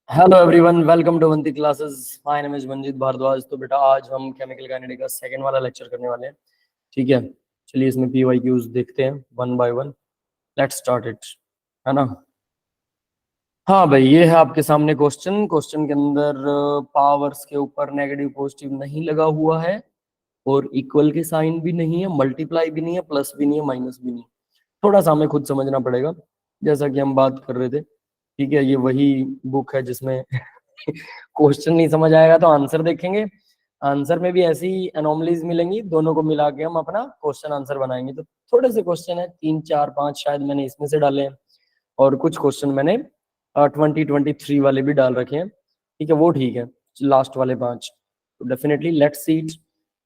Hello everyone, welcome to Avanti classes. My name is Manjeet Bhardwaj. तो बेटा आज हम केमिकल काइनेटिक्स का सेकंड वाला लेक्चर करने वाले हैं। ठीक है, चलिए इसमें पीवाईक्यूज देखते हैं one by one. Let's start it, है ना। हाँ भाई, ये है आपके सामने क्वेश्चन के अंदर पावर्स के ऊपर नेगेटिव पॉजिटिव नहीं लगा हुआ है और इक्वल के साइन भी नहीं है, मल्टीप्लाई भी नहीं है, प्लस भी नहीं है, माइनस भी नहीं है। थोड़ा सा हमें खुद समझना पड़ेगा, जैसा कि हम बात कर रहे थे। ठीक है, ये वही बुक है जिसमें क्वेश्चन नहीं समझ आएगा तो आंसर देखेंगे, आंसर में भी ऐसी एनोमलीज मिलेंगी, दोनों को मिला के हम अपना क्वेश्चन आंसर बनाएंगे। तो थोड़े से क्वेश्चन है, 3 4 5 शायद मैंने इसमें से डाले हैं और कुछ क्वेश्चन मैंने 2023 वाले भी डाल रखे हैं। ठीक है, वो ठीक है, लास्ट वाले 5। तो definitely let's see it.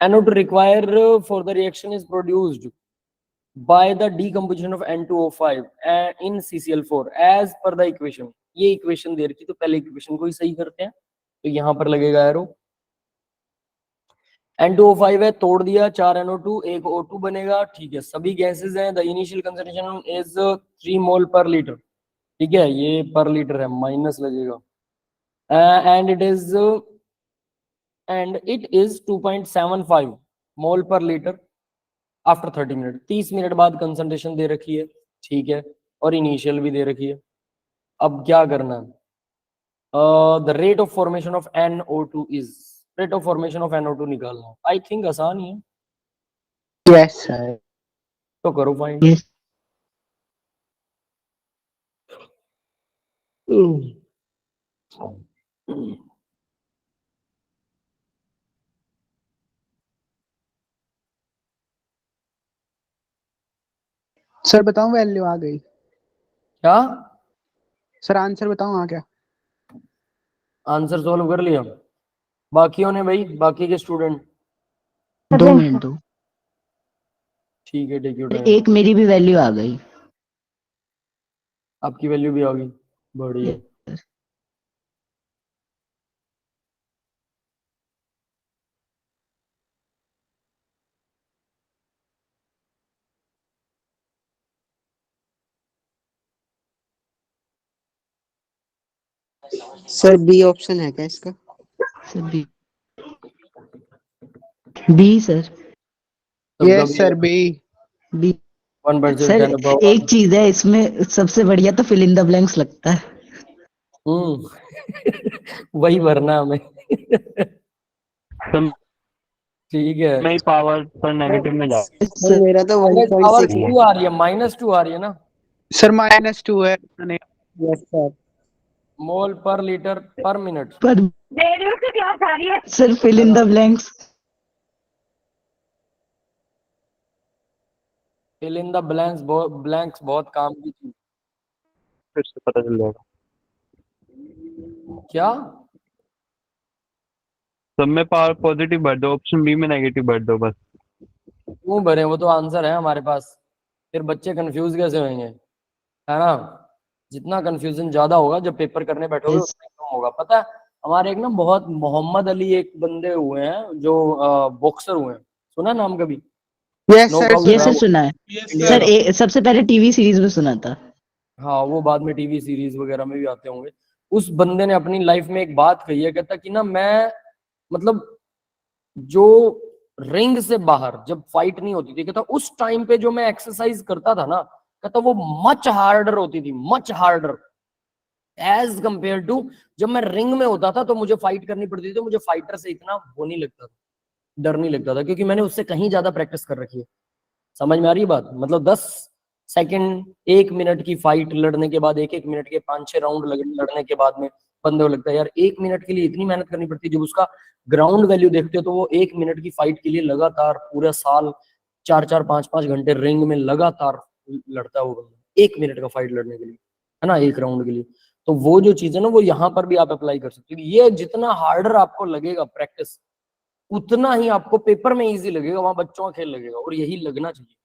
NO2 required for the reaction is produced by the decomposition of N2O5 in CCl4 as per the equation। ये इक्वेशन दे रखी, तो पहले इक्वेशन को ही सही करते हैं। तो यहां पर लगेगा एरो। N2O5 है, तोड़ दिया, 4 NO2, 1 O2 बनेगा। ठीक है, सभी गैसेज हैं। द इनिशियल कंसंट्रेशन इज 3 मोल पर लीटर। ठीक है, ये पर लीटर है, माइनस लगेगा। एंड इट इज 2.75 मोल पर लीटर आफ्टर 30 मिनट। 30 मिनट बाद कंसंट्रेशन दे रखी है। ठीक है, और इनिशियल भी दे रखी है। अब क्या करना है? The rate of formation of NO2 is, rate of formation of NO2 निकालना है। आई थिंक आसान ही है, यस सर। तो करो फाइंड। यस सर बताऊं, वैल्यू आ गई। क्या सर आंसर बताऊं आ गया। आंसर सॉल्व कर लिया बाकियों ने भाई, बाकी के स्टूडेंट? 2 मिनट दो। ठीक है, टेक योर टाइम। एक मेरी भी वैल्यू आ गई। आपकी वैल्यू भी आ गई, बढ़िया। सर बी ऑप्शन है क्या इसका? Sir B sir. सबका यस भी sir B. B 1/10 sir. 10 above एक चीज है इसमें, सबसे बढ़िया तो फिल इन द ब्लैंक्स लगता है। वही भरना हमें। ठीक है, नहीं, पावर पर नेगेटिव में जा। सर मेरा तो पावर 1.6 2 आ रही है, -2 आ रही है ना। सर -2 है। Yes sir. मोल पर लीटर पर मिनट, पर sir fill in the blanks. Fill in the blanks बहुत काम की चीज। फिर से पता चल जाएगा। क्या सब में पावर पॉजिटिव भर दो, ऑप्शन बी में नेगेटिव भर दो बस। क्यों भरे? वो तो आंसर है हमारे पास, फिर बच्चे कंफ्यूज कैसे होंगे, है ना। जितना कंफ्यूजन ज्यादा होगा जब पेपर करने बैठोगे उतना ही कम होगा। पता है, हमारे एक ना बहुत मोहम्मद अली एक बंदे हुए हैं जो बॉक्सर हुए हैं, सुना नाम कभी? यस सर नॉकआउट ये था सर वो, सुना है। इंडिया सर का। सबसे पहले टीवी सीरीज में सुना था। हाँ, वो बाद में टीवी सीरीज वगैरह में भी आते होंगे। उस बंदे ने अपनी लाइफ में एक बात कही है, कहता कि ना मैं, मतलब जो रिंग से बाहर जब फाइट नहीं होती थी, कहता उस टाइम पे जो मैं एक्सरसाइज करता था ना, कहता वो मच हार्डर होती थी, much harder as compare to जब मैं रिंग में होता था। तो मुझे फाइट करनी पड़ती थी, तो मुझे फाइटर से इतना वो नहीं लगता था, डर नहीं लगता था, क्योंकि मैंने उससे कहीं ज्यादा प्रैक्टिस कर रखी है। समझ में आ रही है बात? मतलब 10 सेकंड, 1 मिनट की फाइट लड़ने के बाद, 1 1 मिनट के 5 6 राउंड लड़ने के बाद में बंदे को लगता है यार 1 मिनट के लिए इतनी मेहनत करनी पड़ती है। जब उसका ग्राउंड वैल्यू देखते हो तो वो 1 मिनट की फाइट के लिए लगातार पूरा साल 4 4 5 5 घंटे रिंग में लगातार लड़ता है वो बंदा, 1 मिनट का फाइट लड़ने के लिए, है ना, एक राउंड के लिए। तो वो जो चीज है ना, वो यहाँ पर भी आप अप्लाई कर सकते हो। ये जितना हार्डर आपको लगेगा प्रैक्टिस, उतना ही आपको पेपर में इजी लगेगा, वहां बच्चों का खेल लगेगा। और यही लगना चाहिए,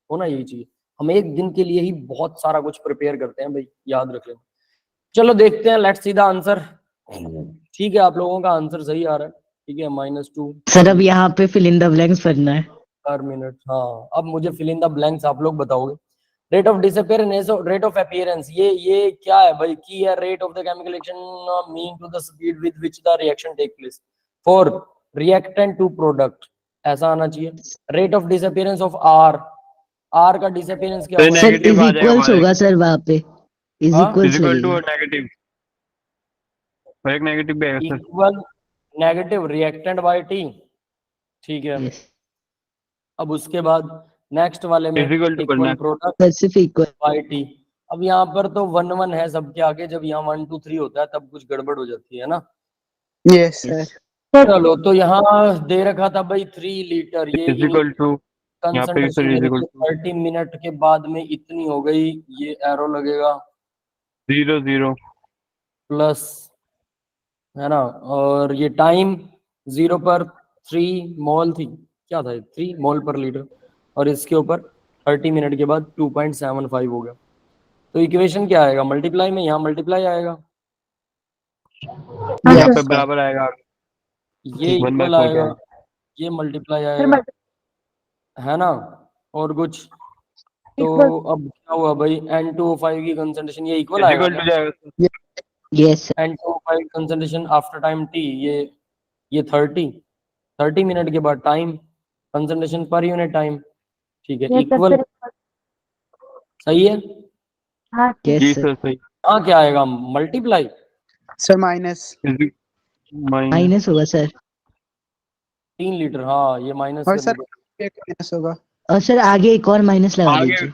होना यही चाहिए। हम एक दिन के लिए ही बहुत सारा कुछ प्रिपेयर करते हैं भाई, याद रख लेना। चलो देखते हैं, लेट्स सी द आंसर। ठीक है, आप लोगों का आंसर सही आ रहा है। ठीक है, -2 सर अब यहाँ पे फिल इन द ब्लैंक्स भरना है। पर मिनट। हाँ, अब मुझे फिल इन द ब्लैंक्स आप लोग बताओगे। Rate of disappearance, rate of appearance, ये क्या है भाई? की है rate of the chemical reaction mean to the speed with which the reaction take place for reactant to product, ऐसा आना चाहिए। Rate of disappearance of R, R का डिसअपियरेंस क्या तो हुआ? सर नेगेटिव इज आ जाएगा इक्वल्स हमारे, होगा सर वहां पे, इज हाँ? इक्वल्स इक्वल टू लगेगा। और नेगेटिव, और एक नेगेटिव भी आएगा sir. Equal negative reactant by T, ठीक है। यस अब उसके बाद नेक्स्ट वाले में इक्वल टू करना इक्वल है। प्रोडक्ट सर सिर्फ इक्वल। By T. अब यहाँ पर तो 1 1 है सबके आगे, जब यहाँ 1 2 3 होता है तब कुछ गड़बड़ हो जाती है ना। Yes, sir. यस चलो, तो यहाँ दे रखा था भाई 3 लीटर, ये इक्वल टू, यहाँ पे concentration sir they is equal रखी टू 30 मिनट के बाद में इतनी हो गई, ये एरो लगेगा 0 0। प्लस, है ना। और ये टाइम 0 पर 3 मोल थी, क्या था 3 मोल पर लीटर, और इसके ऊपर 30 मिनट के बाद 2.75 हो गया। तो इक्वेशन क्या आएगा? मल्टीप्लाई में यहाँ मल्टीप्लाई आएगा, यहाँ पे बराबर आएगा, ये 1/4 इक्वल आएगा, आएगा। ये मल्टीप्लाई आएगा, है ना। और कुछ तो अब क्या हुआ भाई? N2O5 की कंसंट्रेशन ये इक्वल आएगा इक्वल टू क्या? जाएगा sir. Yes sir N2O5 concentration after time t, ये 30 मिनट के बाद time concentration per unit time, ठीक है, इक्वल, सही है। यस जी सर सर सही। हाँ, क्या आएगा? Multiply Sir, minus. Minus, minus होगा सर। 3 लीटर, हाँ ये माइनस और कर सर दो। एक minus होगा। और सर आगे एक और माइनस लगा आगे दीजिए।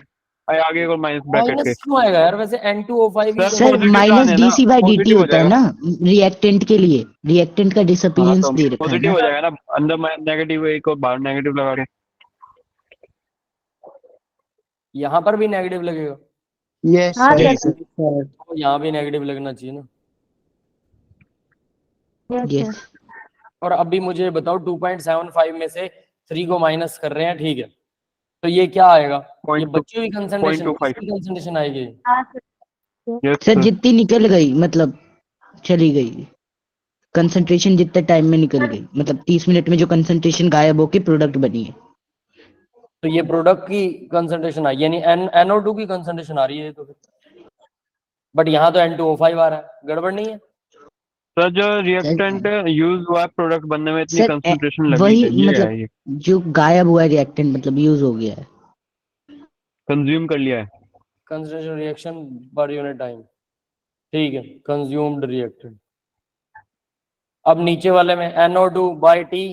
आगे और माइनस ब्रैकेट के। माइनस क्यों आएगा यार? वैसे N2O5 ही सर, सर पॉजिटिव माइनस लाने हैं ना, D C by D T positive हो होता है जाएगा। ना रिएक्टेंट के लिए, रिएक्टेंट का हाँ डिसअपियरेंस तो दे रखा है पॉजिटिव ना। हो जाएगा ना, अंदर नेगेटिव एक और बाहर नेगेटिव लगा के। यहाँ पर भी नेगेटिव लगेगा, Yes, sir. यस सर तो यहाँ भी नेगेटिव लगना चाहिए ना। यस और अभी मुझे बताओ 2.75 में से 3 को माइनस कर रहे हैं, ठीक है, तो ये क्या आएगा? ये बची हुई कंसंट्रेशन, 0.25 किसकी कंसंट्रेशन आएगी? Yes sir sir. जितनी निकल गई मतलब चली गई कंसंट्रेशन, जितने टाइम में निकल गई, मतलब 30 मिनट में जो कंसंट्रेशन गायब होके प्रोडक्ट बनी है। तो ये प्रोडक्ट की कंसंट्रेशन आई, यानी NO2 की कंसंट्रेशन आ रही है तो फिर, बट यहाँ तो N2O5 आ रहा है, गड़बड़ नहीं है? सर जो रिएक्टेंट यूज हुआ प्रोडक्ट बनने में इतनी सर कंसंट्रेशन लगी वही है, ये मतलब है, ये जो गायब हुआ है रिएक्टेंट मतलब यूज हो गया है। कंज्यूम कर लिया है। Concentration reaction per unit time, ठीक है, कंज्यूम्ड रिएक्टेंट। अब नीचे वाले में NO2/T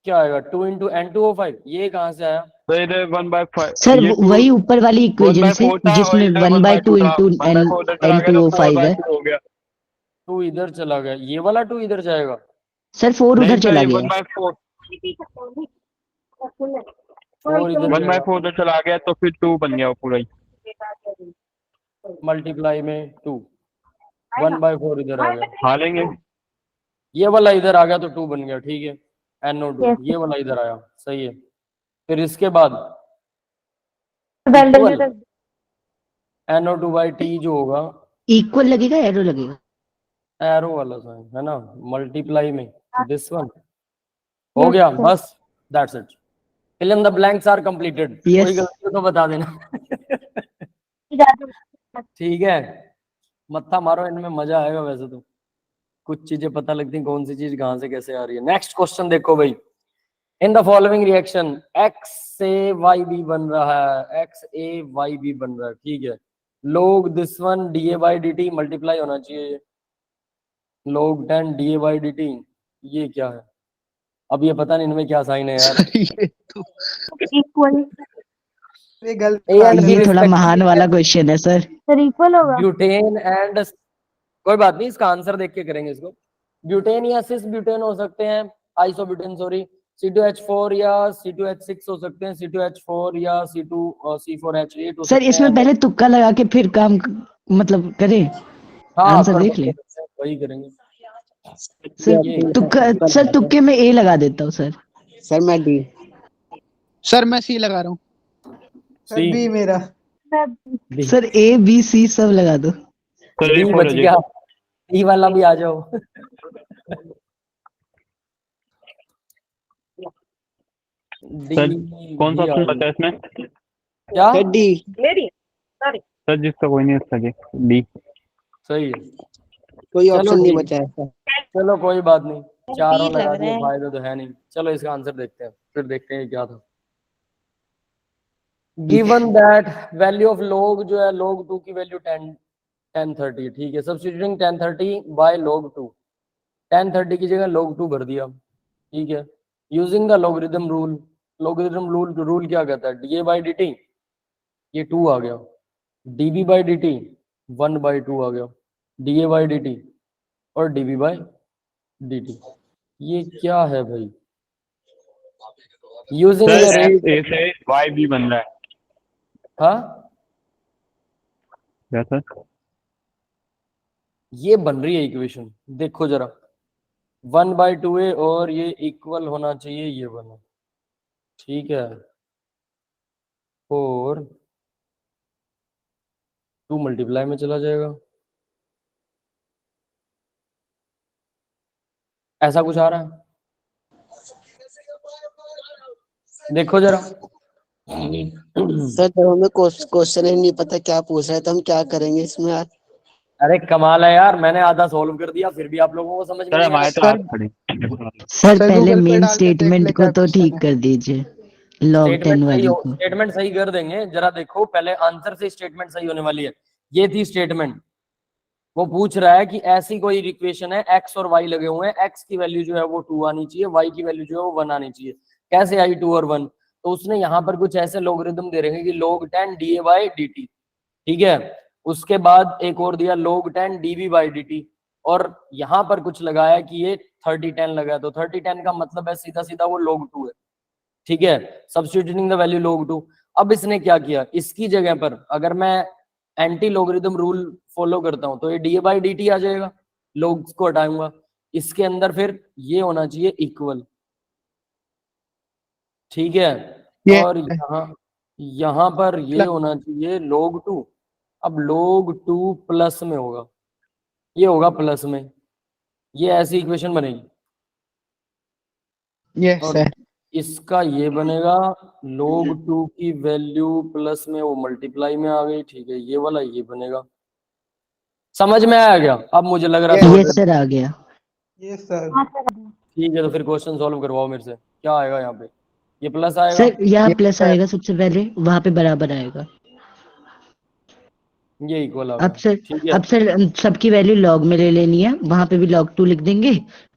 क्या आएगा? 2 into N2O5, ये कहाँ से आया? तो इधर 1/5 सर ये वही ऊपर वाली इक्वेशन से 1/4 था और जिसमें इधर 1/2 1/2 था। इंटू 1/4 उधर चला गया तो N2O5 है। 4/2 हो गया। 2 इधर चला गया, ये वाला 2 इधर जाएगा, सर 4 नहीं उधर सर, चला ये गया। 1/4 4 इधर 1/4 उधर चला गया तो फिर 2 बन गया वो पूरा ही। मल्टीप्लाई में 2, 1/4 इधर आ गया, हाँ लेंगे। ये वाला इधर आ गया तो 2 बन गया, ठीक है। NO2 ये वाला इधर आया, सही है। फिर इसके बाद इक्वल NO2/T जो होगा, इक्वल लगेगा एरो लगेगा। एरो वाला साइन है ना, मल्टीप्लाई में दिस वन, हो गया बस, that's it. Fill in the blanks are completed. Yes. कोई गलती हो तो बता देना। ठीक है, मत्था मारो, इनमें मजा आएगा। वैसे तो कुछ चीजें पता लगती हैं, कौन सी चीज कहां से कैसे आ रही है। नेक्स्ट क्वेश्चन देखो भाई, in the following reaction x से वाई बी बन रहा है, एक्स ए वाई बी बन रहा है, ठीक है। लोग दिस वन DA/DT मल्टीप्लाई होना चाहिए, लोग 10 DA/DT, ये क्या है? अब ये पता नहीं इनमें क्या साइन है यार। ये तो ये गलत A and B ये थोड़ा respectively महान वाला क्वेश्चन है सर। ब्यूटेन एंड, कोई बात नहीं, इसका आंसर देख के करेंगे इसको। ब्यूटेन या सिस ब्यूटेन हो सकते हैं, आइसोब्यूटेन सॉरी, C2H4 या C2H6 हो सकते हैं, C2H4 या C4H8 हो सर सकते हैं। इसमें पहले तुक्का लगा के फिर काम मतलब करें। हाँ, आंसर देख ले। वही करेंगे सर तुक्का, सर तुक्के में ए लगा देता हूँ सर। सर मैं डी। सर मैं सी लगा रहा हूँ। सर C, बी मेरा। D, sir A B C सब लगा दो। सर D A4 बच हो गया, जाएगा। E वाला भी आ जाओ। D सर कौन सा भी आ ऑप्शन जाओ। बचा है इसमें? क्या सर डी। सर जिसका कोई नहीं उसका डी। सही है? कोई चलो ऑप्शन नहीं ठीक है, बचा है सर। चलो कोई बात नहीं, चारों लग लगा रहा दिए, है। फायदा तो है नहीं। चलो इसका आंसर देखते हैं, फिर देखते हैं क्या था। ठीक है। Given that value of log जो है, log 2 की वैल्यू 1030, ठीक है। सब्स्टिट्यूटिंग 1030 बाय log 2, 1030 की जगह log 2 भर दिया, ठीक है। Using the logarithm rule, logarithm rule क्या कहता है, D A by D T, ये 2 आ गया, D B by D T 1/2 आ गया, D A by D T और D B by D T. ये क्या है भाई? Using the sir rate, A से वाई भी बन रहा है। हाँ क्या सर? ये बन रही है इक्वेशन, देखो जरा, 1/2a और ये इक्वल होना चाहिए, ये बना, ठीक है। और 2 मल्टीप्लाई में चला जाएगा, ऐसा कुछ आ रहा है, देखो जरा। सर जब हमें क्वेश्चन ही नहीं पता क्या पूछ रहा है तो हम क्या करेंगे इसमें यार। अरे कमाल है यार, मैंने आधा सॉल्व कर दिया फिर भी आप लोगों को समझ में सर नहीं हमारे आया। तो सर- हाथ खड़े। सर सर पहले गूगल पे मेन डाल के देख स्टेटमेंट ले को क्या तो क्वेश्चन ठीक है। कर दीजिए, लॉग 10 वाली को। स्टेटमेंट सही कर देंगे, जरा देखो पहले आंसर से स्टेटमेंट सही होने वाली है। ये थी स्टेटमेंट, वो पूछ रहा है कि ऐसी कोई इक्वेशन है, एक्स और वाई लगे हुए हैं, एक्स की वैल्यू जो है वो 2 आनी चाहिए, वाई की वैल्यू जो है वो 1 आनी चाहिए। कैसे आई 2 और 1? तो उसने यहाँ पर कुछ ऐसे लॉगरिथम दे रखे कि log 10 D A by D T, ठीक है। उसके बाद एक और दिया log 10 D B by D T, और यहाँ पर कुछ लगाया कि ये 30-10 लगा, तो 30-10 का मतलब है सीधा सीधा वो log 2 है, ठीक है। Substituting the value log 2। अब इसने क्या किया, इसकी जगह पर अगर मैं एंटी लॉगरिथम रूल फॉलो करता हूं तो ये डी बाई डी टी आ जाएगा, लोग को हटाऊंगा, इसके अंदर फिर ये होना चाहिए इक्वल, ठीक है। ये और यहाँ पर ये होना चाहिए log 2। अब log 2 प्लस में होगा, ये होगा प्लस में, ये ऐसी इक्वेशन बनेगी। यस और सर। इसका ये बनेगा log 2 की वैल्यू प्लस में वो मल्टीप्लाई में आ गई, ठीक है। ये वाला ये बनेगा, समझ में आया क्या? अब मुझे लग रहा था यस सर आ गया। Yes sir. ठीक है, तो फिर क्वेश्चन सॉल्व करवाओ मेरे से, क्या आएगा यहाँ पे? ये प्लस आएगा, सर यहाँ Yes, प्लस sir. आएगा सबसे पहले, वहां पे बराबर आएगा। ये इक्वल आ अब गया, सर ठीक है। अब सर सबकी वैल्यू लॉग में ले लेनी है, वहां पे भी log 2 लिख देंगे,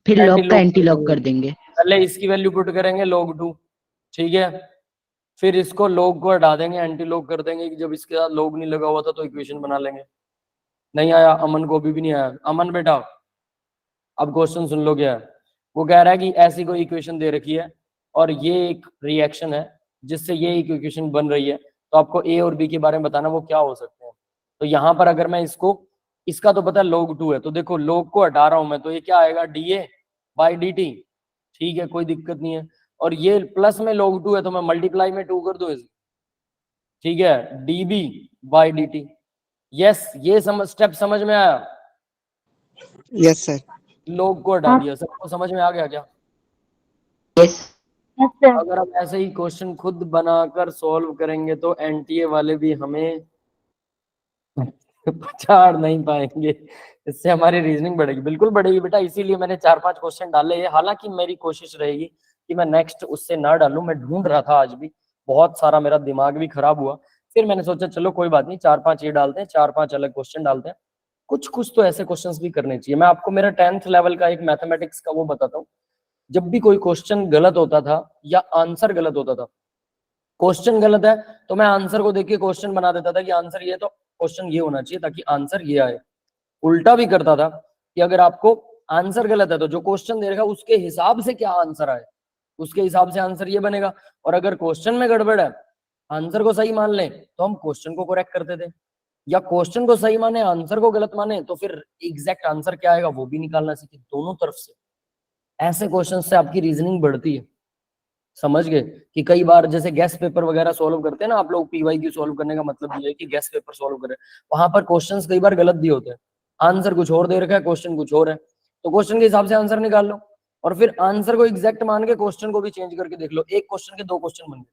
फिर लॉग का एंटी लॉग कर देंगे। पहले इसकी वैल्यू पुट करेंगे log 2, ठीक है। फिर इसको log को हटा देंगे, एंटी लॉग कर देंगे कि जब इसके साथ log नहीं लगा हुआ था तो इक्वेशन बना लेंगे। नहीं आया अमन को, अभी भी नहीं आया। अमन बेटा अब क्वेश्चन सुन लो क्या है। वो कह रहा है कि ऐसी कोई इक्वेशन दे रखी है और ये एक रिएक्शन है जिससे ये इक्वेशन बन रही है, तो आपको ए और बी के बारे में बताना वो क्या हो सकते हैं। तो यहाँ पर अगर मैं इसका तो पता है log 2 है, तो देखो log को हटा रहा हूं मैं, तो ये क्या आएगा, D A by D T, ठीक है, कोई दिक्कत नहीं है। और ये प्लस में log 2 है तो मैं मल्टीप्लाई में 2 कर दूं इसे, ठीक है, D B by D T. Yes, ये स्टेप समझ में आया? Yes sir. log को हटा दिया, सबको समझ में आ गया क्या? यस अगर हम ऐसे ही क्वेश्चन खुद बनाकर सॉल्व करेंगे तो एनटीए वाले भी हमें पछाड़ नहीं पाएंगे, इससे हमारी रीजनिंग बढ़ेगी, बिल्कुल बढ़ेगी बेटा। इसीलिए मैंने 4-5 क्वेश्चन डाले हैं। हालांकि मेरी कोशिश रहेगी कि मैं नेक्स्ट उससे ना डालूं। मैं ढूंढ रहा था आज भी, बहुत सारा मेरा दिमाग भी खराब हुआ, फिर मैंने सोचा चलो कोई बात नहीं, 4-5 ये डालते हैं, 4-5 अलग क्वेश्चन डालते हैं। कुछ तो ऐसे क्वेश्चन भी करने चाहिए। मैं आपको मेरा 10th लेवल का एक मैथमेटिक्स का वो बताता हूँ। जब भी कोई क्वेश्चन गलत होता था या आंसर गलत होता था, क्वेश्चन गलत है तो मैं आंसर को देख के क्वेश्चन बना देता था कि आंसर ये, तो क्वेश्चन ये होना चाहिए ताकि आंसर ये आए। उल्टा भी करता था कि अगर आपको आंसर गलत है तो जो क्वेश्चन दे रखा है उसके हिसाब से क्या आंसर आए, उसके हिसाब से आंसर ये बनेगा। और अगर क्वेश्चन में गड़बड़ है, आंसर को सही मान लें तो हम क्वेश्चन को करेक्ट करते थे, या क्वेश्चन को सही माने आंसर को गलत माने तो फिर एग्जैक्ट आंसर क्या आएगा वो भी निकालना सीखे, दोनों तरफ से। ऐसे क्वेश्चन से आपकी रीजनिंग बढ़ती है, समझ गए? कि कई बार जैसे गेस्ट पेपर वगैरह सॉल्व करते हैं ना आप लोग, पीवाई की सॉल्व करने का मतलब ये है कि गेस्ट पेपर सॉल्व करें, वहां पर क्वेश्चंस कई बार गलत दिए होते हैं, आंसर कुछ और दे रखा है, क्वेश्चन कुछ और है, तो क्वेश्चन के हिसाब से आंसर निकाल लो और फिर आंसर को एग्जैक्ट मान के क्वेश्चन को भी चेंज करके देख लो। एक क्वेश्चन के 2 क्वेश्चन बन गए,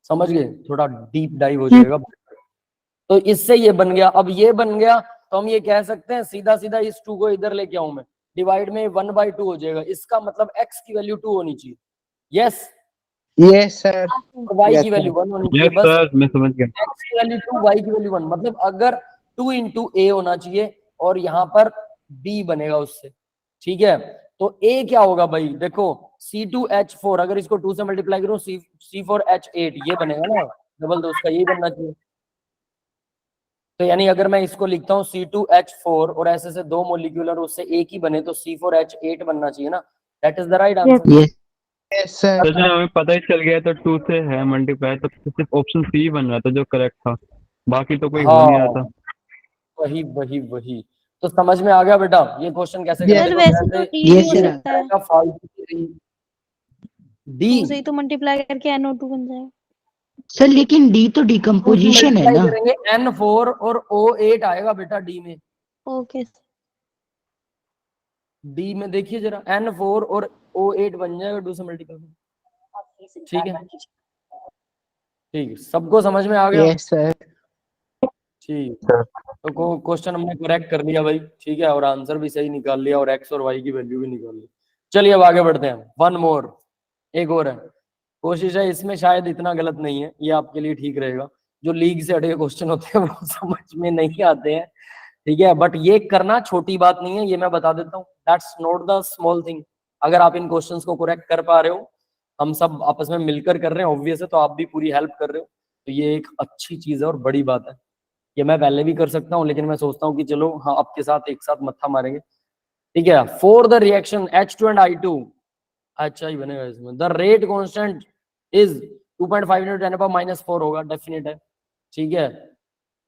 समझ गए, थोड़ा डीप डाइव हो जाएगा। तो इससे ये बन गया, अब ये बन गया तो हम ये कह सकते हैं सीधा सीधा इस 2 को इधर लेके आऊं मैं, डिवाइड में 1/2 हो जाएगा, इसका मतलब x की वैल्यू 2 होनी चाहिए। Yes, yes sir. y yes की सर। वैल्यू 1 होनी चाहिए, यस बस सर, मैं समझ गया। x की वैल्यू 2, y की वैल्यू 1, मतलब अगर 2 इंटू ए होना चाहिए और यहाँ पर b बनेगा उससे, ठीक है। तो a क्या होगा भाई, देखो C2H4, अगर इसको 2 से मल्टीप्लाई करूं C4H8, ये बनेगा ना डबल, तो उसका यही बनना चाहिए। तो यानी अगर मैं इसको लिखता हूँ C2H4 और ऐसे से 2 मोलिक्यूलर उससे एक ही बने तो C4H8 बनना चाहिए ना, that is the right answer. Yes yes sir. तो जब हमें पता ही चल गया तो 2 से है मल्टीप्लाई, तो सिर्फ ऑप्शन सी बन रहा था जो करेक्ट था, बाकी तो कोई हो नहीं रहा था। हाँ, वही वही वही। तो समझ में आ गया बेटा ये क्वेश्चन कैसे Yes. करते सर हैं, वैसे तो डी भी Yes, हो sir. सकता है, फालतू की डी, 2 से ही तो मल्टीप्लाई करके NO2 बन जाएगा। सर लेकिन डी तो 2 से डिकम्पोजिशन है मल्टीप्लाई ना। करेंगे N4 और O8 आएगा बेटा डी में। ओके डी में देखिए जरा N4 और O8 बन जाएगा 2 से मल्टीप्लाई। ठीक है, ठीक है, सबको समझ में आ गया। Yes sir. ठीक, तो क्वेश्चन हमने करेक्ट कर लिया भाई, ठीक है, और आंसर भी सही निकाल लिया और एक्स और वाई की वैल्यू भी निकाल ली। चलिए अब आगे बढ़ते हैं, वन मोर, एक और है। कोशिश है इसमें शायद इतना गलत नहीं है, ये आपके लिए ठीक रहेगा। जो लीग से हटे क्वेश्चन होते हैं वो समझ में नहीं आते हैं, ठीक है, बट ये करना छोटी बात नहीं है, ये मैं बता देता हूँ, that's not the small thing. अगर आप इन क्वेश्चंस को करेक्ट कर पा रहे हो, हम सब आपस में मिलकर कर रहे हैं ऑब्वियस है, तो आप भी पूरी हेल्प कर रहे हो, तो ये एक अच्छी चीज है और बड़ी बात है। ये मैं पहले भी कर सकता हूँ, लेकिन मैं सोचता हूँ कि चलो हाँ आपके साथ एक साथ मत्था मारेंगे, ठीक है। For the reaction H2 and I2, अच्छा ही बनेगा इसमें, the rate constant is 2.5 into 10⁻⁻⁴ होगा, डेफिनेट है, ठीक है।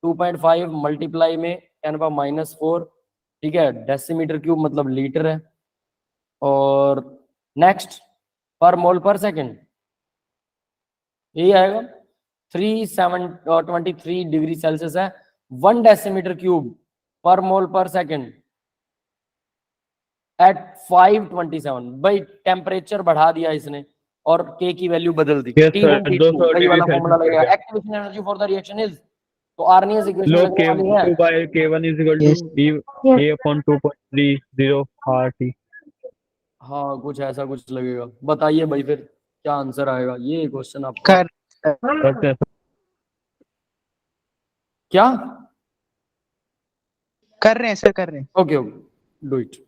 2.5 मल्टीप्लाई में 10⁻⁻⁴, ठीक है, डेसीमीटर क्यूब मतलब लीटर है। और नेक्स्ट, पर मोल पर सेकेंड, यही आएगा। 323 डिग्री सेल्सियस है, 1 डेसीमीटर क्यूब पर मोल पर सेकेंड एट 527। भाई टेम्परेचर बढ़ा दिया इसने और के की वैल्यू बदल दी, यस सर, T1 T2 200 वही डिग्री वाला फॉर्मूला सेल्सियस लगेगा। हो गया। Activation energy for the reaction is, तो आर्नियस इक्वेशन लो लगने वाली है। K2 by K1 is equal to Yes. E A upon 2.30 RT। हाँ कुछ ऐसा कुछ लगेगा, बताइए भाई फिर क्या आंसर आएगा, ये क्वेश्चन आपका कर करते हैं। क्या। कर रहे हैं सर, कर रहे हैं। Okay okay, do it.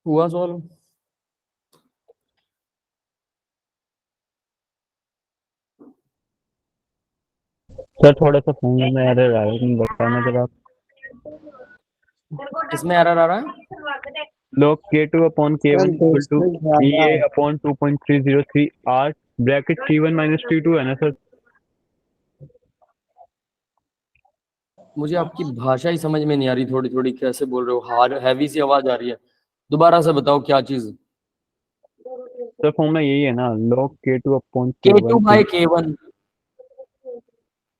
हुआ सॉल्व। सर थोड़ा सा फोन में एरर आ रहा है, बताना जरा आप। इसमें एरर आ रहा है। log K2 upon K1 sir equal to इसमें ज्यादा EA है। upon 2.303 R bracket T1 minus T2 है ना सर? मुझे आपकी भाषा ही समझ में नहीं आ रही, थोड़ी थोड़ी कैसे बोल रहे हो, हार हैवी सी आवाज आ रही है, दोबारा से बताओ क्या चीज। सर फॉर्मूला यही है ना, log K2 upon K2 K1 by K1,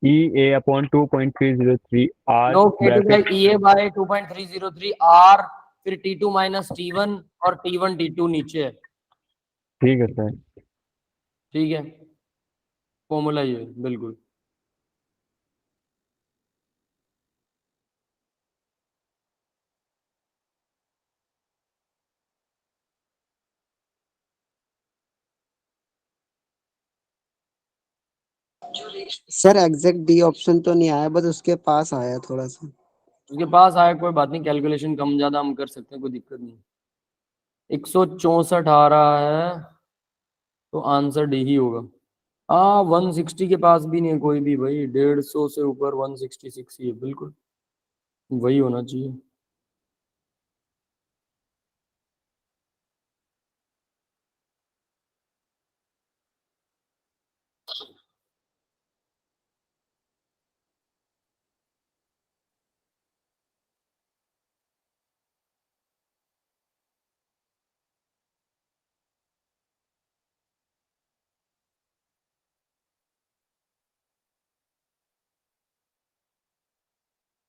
EA upon 2.303 R नो K2 by bracket। EA by 2.303 R, फिर T2 माइनस T1 और T1 T2 नीचे है। ठीक है सर। ठीक है, फॉर्मूला ये है, बिल्कुल। सर एग्जैक्ट डी ऑप्शन तो नहीं आया, बस उसके पास आया थोड़ा सा। उसके पास आया, कोई बात नहीं, कैलकुलेशन कम ज्यादा हम कर सकते हैं, कोई दिक्कत नहीं। 164 आ रहा है, तो आंसर डी ही होगा। 160 के पास भी नहीं है कोई भी भाई, 150 से ऊपर 166 ही है, बिल्कुल वही होना चाहिए।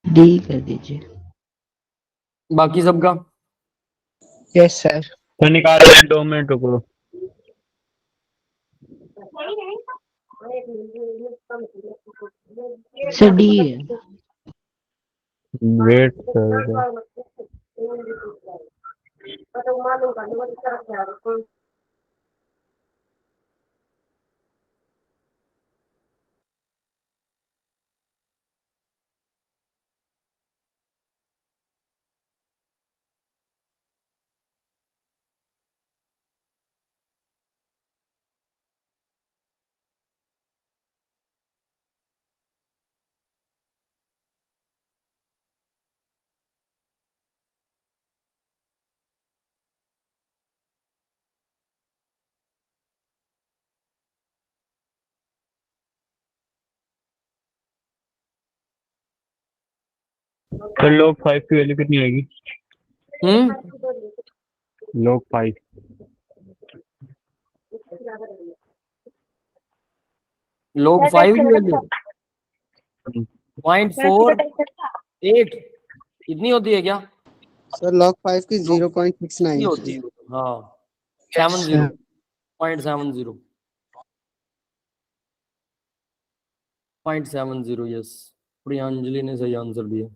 डी कर दीजिए। बाकी सबका यस सर। सर निकाल रहे हैं, 2 मिनट रुको। सर डी है। Wait sir. सर log 5 की वैल्यू कितनी आएगी? log 5 लोग 5 की वैल्यू 0.48 इतनी होती है क्या? सर लॉग 5 की लोग 0.69 होती है, हाँ 70 0.70 0.70, यस, प्रियांजलि ने सही आंसर दिया।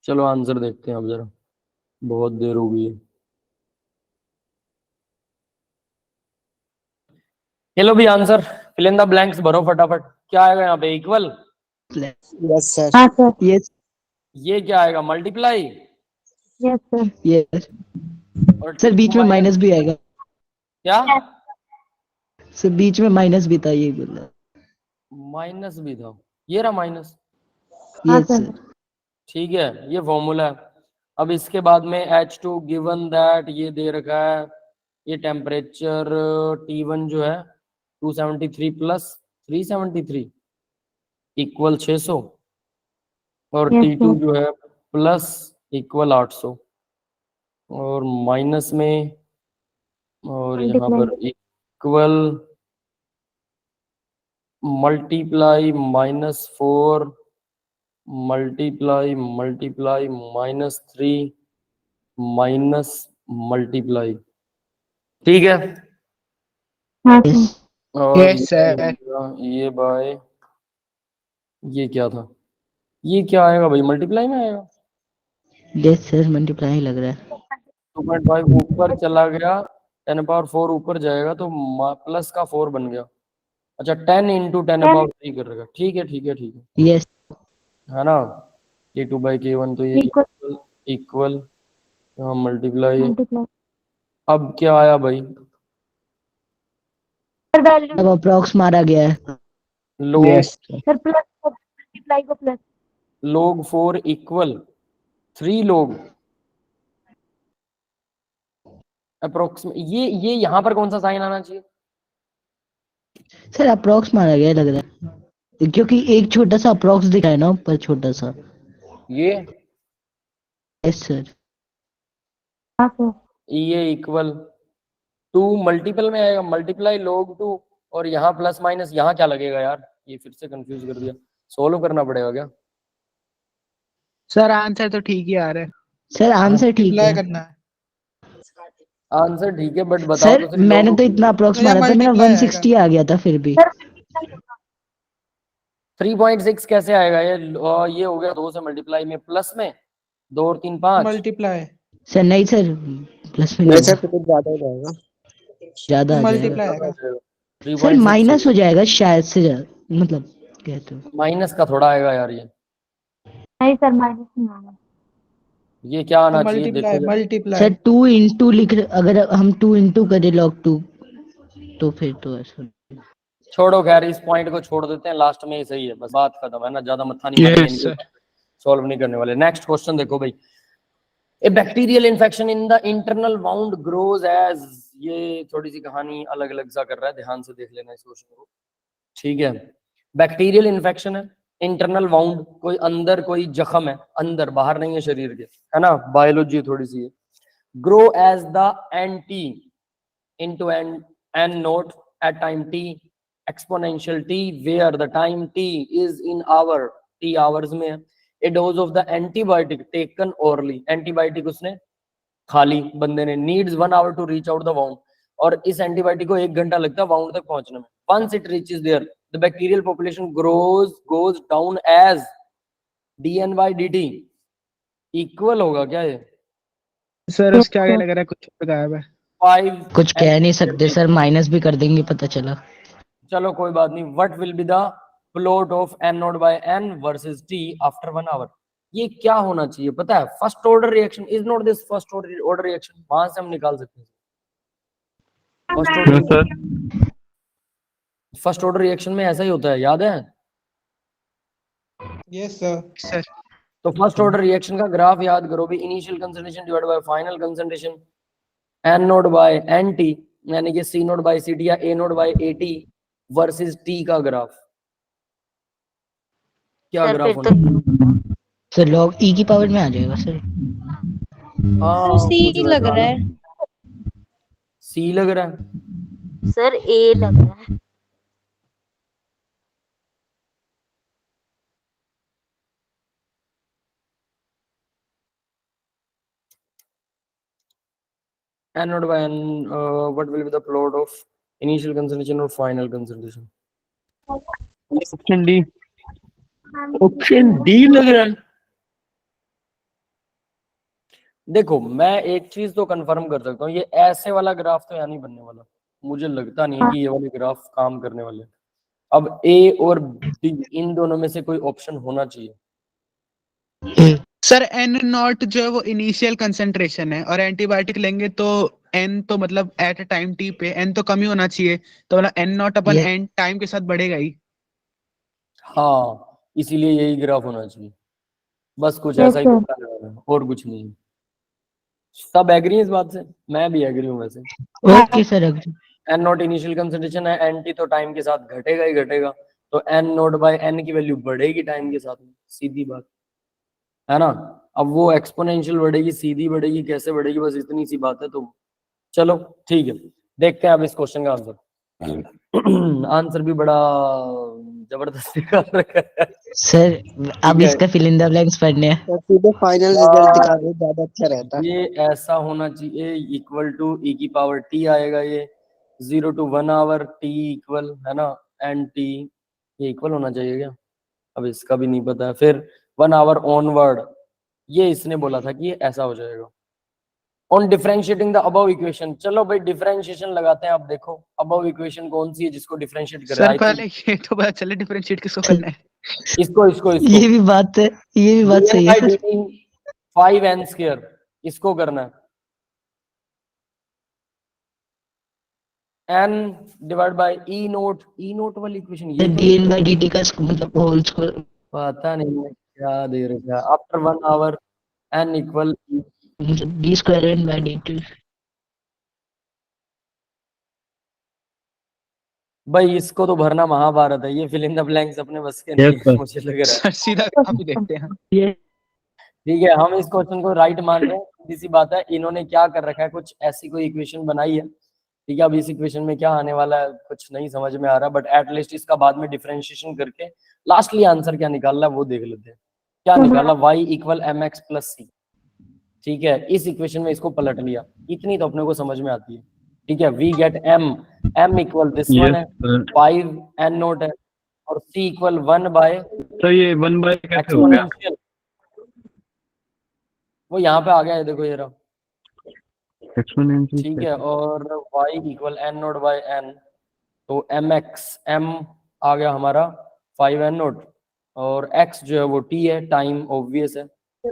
चलो आंसर देखते हैं अब जरा, बहुत देर हो गई है। हेलो भी answer, fill in the blanks भरो फटाफट। क्या आएगा यहाँ पे? Equal, yes sir. हाँ सर। यस ये क्या आएगा? Multiply, yes sir. यस और सर, बीच में T2 माइनस भी आएगा। क्या? सर बीच में माइनस भी था, ये बोल रहा। माइनस भी था, ये रहा माइनस। हाँ यस सर। सर। ठीक है, ये फॉर्मूला है। अब इसके बाद में H2 गिवन दैट ये दे रखा है, ये टेम्परेचर T1 जो है 273 प्लस 373 इक्वल 600, और यस T2 सर। जो है प्लस इक्वल 800, और माइनस में, और यहाँ मल्टीप्लाई। पर equal multiply -4 multiply multiply -3 minus multiply. ठीक है, हाँ यस सर। और यस सर। ये बाय, ये क्या था? ये क्या आएगा भाई? मल्टीप्लाई में आएगा। यस सर, मल्टीप्लाई लग रहा है। 2.5 ऊपर चला गया, 10 पावर 4 ऊपर जाएगा तो प्लस का 4 बन गया। अच्छा 10 इंटू 10 पावर 3 कर रहेगा। ठीक है ठीक है ठीक है, यस है ना। K2/K1 तो ये इक्वल इक्वल मल्टीप्लाई। मल्टीप्लाई अब क्या आया भाई? सर वैल्यू अब अप्रोक्स मारा गया है। लोग यस सर प्लस मल्टीप्लाई को plus log 4 equal 3 log approximate. ये यहाँ पर कौन सा साइन आना चाहिए? सर अप्रोक्स मारा गया है लग रहा है, क्योंकि एक छोटा सा अप्रोक्स दिखा है ना ऊपर, छोटा सा। ये यस सर। हाँ सर ये इक्वल 2 मल्टीपल में आएगा, मल्टीप्लाई log 2 और यहाँ प्लस माइनस, यहाँ क्या लगेगा यार? ये फिर से कंफ्यूज कर दिया, सोल्व करना पड़ेगा क्या? सर आंसर तो ठीक ही आ रहा है, सर आंसर ठीक अप्लाई है। करना है। आंसर ठीक है बट बताओ सर तो सही। मैंने log तो इतना अप्रोक्स तो ये मारा था, मेरा मल्टीप्लाई 160 आ गया था फिर भी। सर 3.6 कैसे आएगा? ये हो गया 2 से मल्टीप्लाई में, प्लस में 2 और 3 5। मल्टीप्लाई सर नहीं सर, प्लस में मेरे नहीं से होगा, तो कुछ ज्यादा हो जाएगा। ज्यादा आ जाएगा। मल्टीप्लाई आएगा। सर 3.6 माइनस हो जाएगा शायद से, मतलब कहते हो। माइनस का थोड़ा आएगा यार ये। नहीं सर माइनस नहीं आना। ये क्या तो आना चाहिए मल्टीप्लाई देखो जरा। सर मल्टीप्लाई 2 इंटू अगर हम 2 इंटू करें log 2 तो फिर तो ऐसा। छोड़ो खैर, इस पॉइंट को छोड़ देते हैं, लास्ट में ही सही है, बस बात खत्म है ना, ज्यादा मत्था नहीं मारेंगे, यस सर। सॉल्व नहीं करने वाले। नेक्स्ट क्वेश्चन देखो भाई। A bacterial infection in the internal wound grows as, ये थोड़ी सी कहानी अलग अलग सा कर रहा है, ध्यान से देख लेना इस क्वेश्चन को, ठीक है। बैक्टीरियल इन्फेक्शन है, इंटरनल वाउंड, कोई अंदर कोई जख्म है, अंदर बाहर नहीं है शरीर के, है ना, बायोलॉजी थोड़ी सी है। Grow as the anti into n naught at time t exponential t where the time t is in hour, t hours में है। a dose of the antibiotic taken orally, antibiotic उसने खा ली बंदे ने, needs 1 hour to reach out the wound, और इस antibiotic को 1 घंटा लगता है वाउंड तक पहुंचने में। once it reaches there the bacterial population goes down as dn by dt equal होगा क्या ये? सर उसके आगे लग रहा है कुछ गायब है। 5 कुछ कह नहीं सकते सर, माइनस भी कर देंगे पता चला। चलो कोई बात नहीं। What will be the plot of n naught by n versus t after 1 hour? ये क्या होना चाहिए पता है? First order reaction is not this first order reaction, वहां से हम निकाल सकते हैं। Yes sir. First order reaction में ऐसा ही होता है, याद है? Yes sir. तो फर्स्ट ऑर्डर रिएक्शन का ग्राफ याद करो भी, initial concentration divide by final concentration, n naught by nt यानी कि c नॉट बाय ct या a naught by at versus t का ग्राफ, क्या ग्राफ होना? सर log e की पावर में आ जाएगा सर। हाँ तो सी कुछ लग वैसा रहा है सी लग रहा है। सर, ए लग रहा है। n not by n, what will be the plot of initial concentration or final concentration? Option D. Option D लग रहा है। देखो मैं एक चीज तो कंफर्म कर सकता हूँ, ये ऐसे वाला ग्राफ तो यहाँ नहीं बनने वाला, मुझे लगता नहीं है कि ये वाले ग्राफ काम करने वाले। अब ए और बी इन दोनों में से कोई ऑप्शन होना चाहिए। सर एन नॉट जो है वो इनिशियल कंसंट्रेशन है, और एंटीबायोटिक लेंगे तो एन तो मतलब एट टाइम टी पे एन तो कम ही होना चाहिए, तो मतलब एन नॉट अपन ये- एन टाइम के साथ बढ़ेगा ही। हाँ इसीलिए यही ग्राफ होना चाहिए, बस कुछ Yes, ऐसा ही sir. बताने वाला है, और कुछ नहीं। सब एग्री है इस बात से? मैं भी एग्री हूँ वैसे। Okay sir agree. N naught initial concentration है, एन टी तो टाइम के साथ घटेगा ही घटेगा, तो एन नॉट बाय एन की वैल्यू बढ़ेगी टाइम के साथ में, सीधी बात है ना। अब वो एक्सपोनेंशियल बढ़ेगी, सीधी बढ़ेगी, कैसे बढ़ेगी, बस इतनी सी बात है। तो चलो ठीक है, देखते हैं अब इस क्वेश्चन का आंसर। आंसर भी बड़ा जबरदस्त निकाल रखा है। सर अब ठीक है। इसका फिल इन द ब्लैंक्स पढ़ने हैं। तो सीधे फाइनल रिजल्ट दिखा दो, ज्यादा अच्छा रहता। ये ऐसा होना चाहिए, इक्वल टू e की पावर t आएगा, ये 0 to 1 आवर t इक्वल है ना एन टी, ये इक्वल होना चाहिए क्या? अब इसका भी नहीं पता है। फिर 1 आवर ऑनवर्ड, ये इसने बोला था कि ये ऐसा हो जाएगा, on differentiating the above equation. चलो भाई डिफरेंशिएशन लगाते हैं। अब देखो अबव इक्वेशन कौन सी है जिसको डिफरेंशिएट करें। सर I पहले think ये तो पता चले डिफरेंशिएट किसको करना है। इसको ये भी बात है, ये भी बात सही है सर। 5n स्क्वायर इसको करना है। n divide by E note वाली इक्वेशन ये तो dn by dt का मतलब होल स्क्वायर, पता नहीं है क्या दे रखा है। आफ्टर 1 आवर n इक्वल मतलब d square n by dt। भाई इसको तो भरना महाभारत है। ये फिल इन द ब्लैंक्स अपने बस के नहीं Yes, है, sir. मुझे लग रहा है। सर सीधा आप ही देखते हैं। ये ठीक है हम इस क्वेश्चन को राइट मान रहे हैं। सीधी सी बात है इन्होंने क्या कर रखा है, कुछ ऐसी कोई इक्वेशन बनाई है। ठीक है अब इस इक्वेशन में क्या आने वाला है कुछ नहीं समझ में आ रहा, बट एटलीस्ट इसका बाद में डिफरेंशिएशन करके लास्टली आंसर क्या निकाल रहा है वो देख लेते हैं। क्या निकाला, y equal M X plus C. ठीक है इस इक्वेशन में इसको पलट लिया, इतनी तो अपने को समझ में आती है। ठीक है we get m equal this one Yes, है, sir. 5 n नोट है, और c इक्वल 1 बाय तो ये 1 by कैसे हो गया? एक्सपोनेंशियल। वो यहाँ पे आ गया है देखो ये रहा। एक्सपोनेंशियल ठीक है और y equal n naught by n, तो m आ गया हमारा 5n नोट, और x जो है वो t है, टाइम ऑब्वियस है,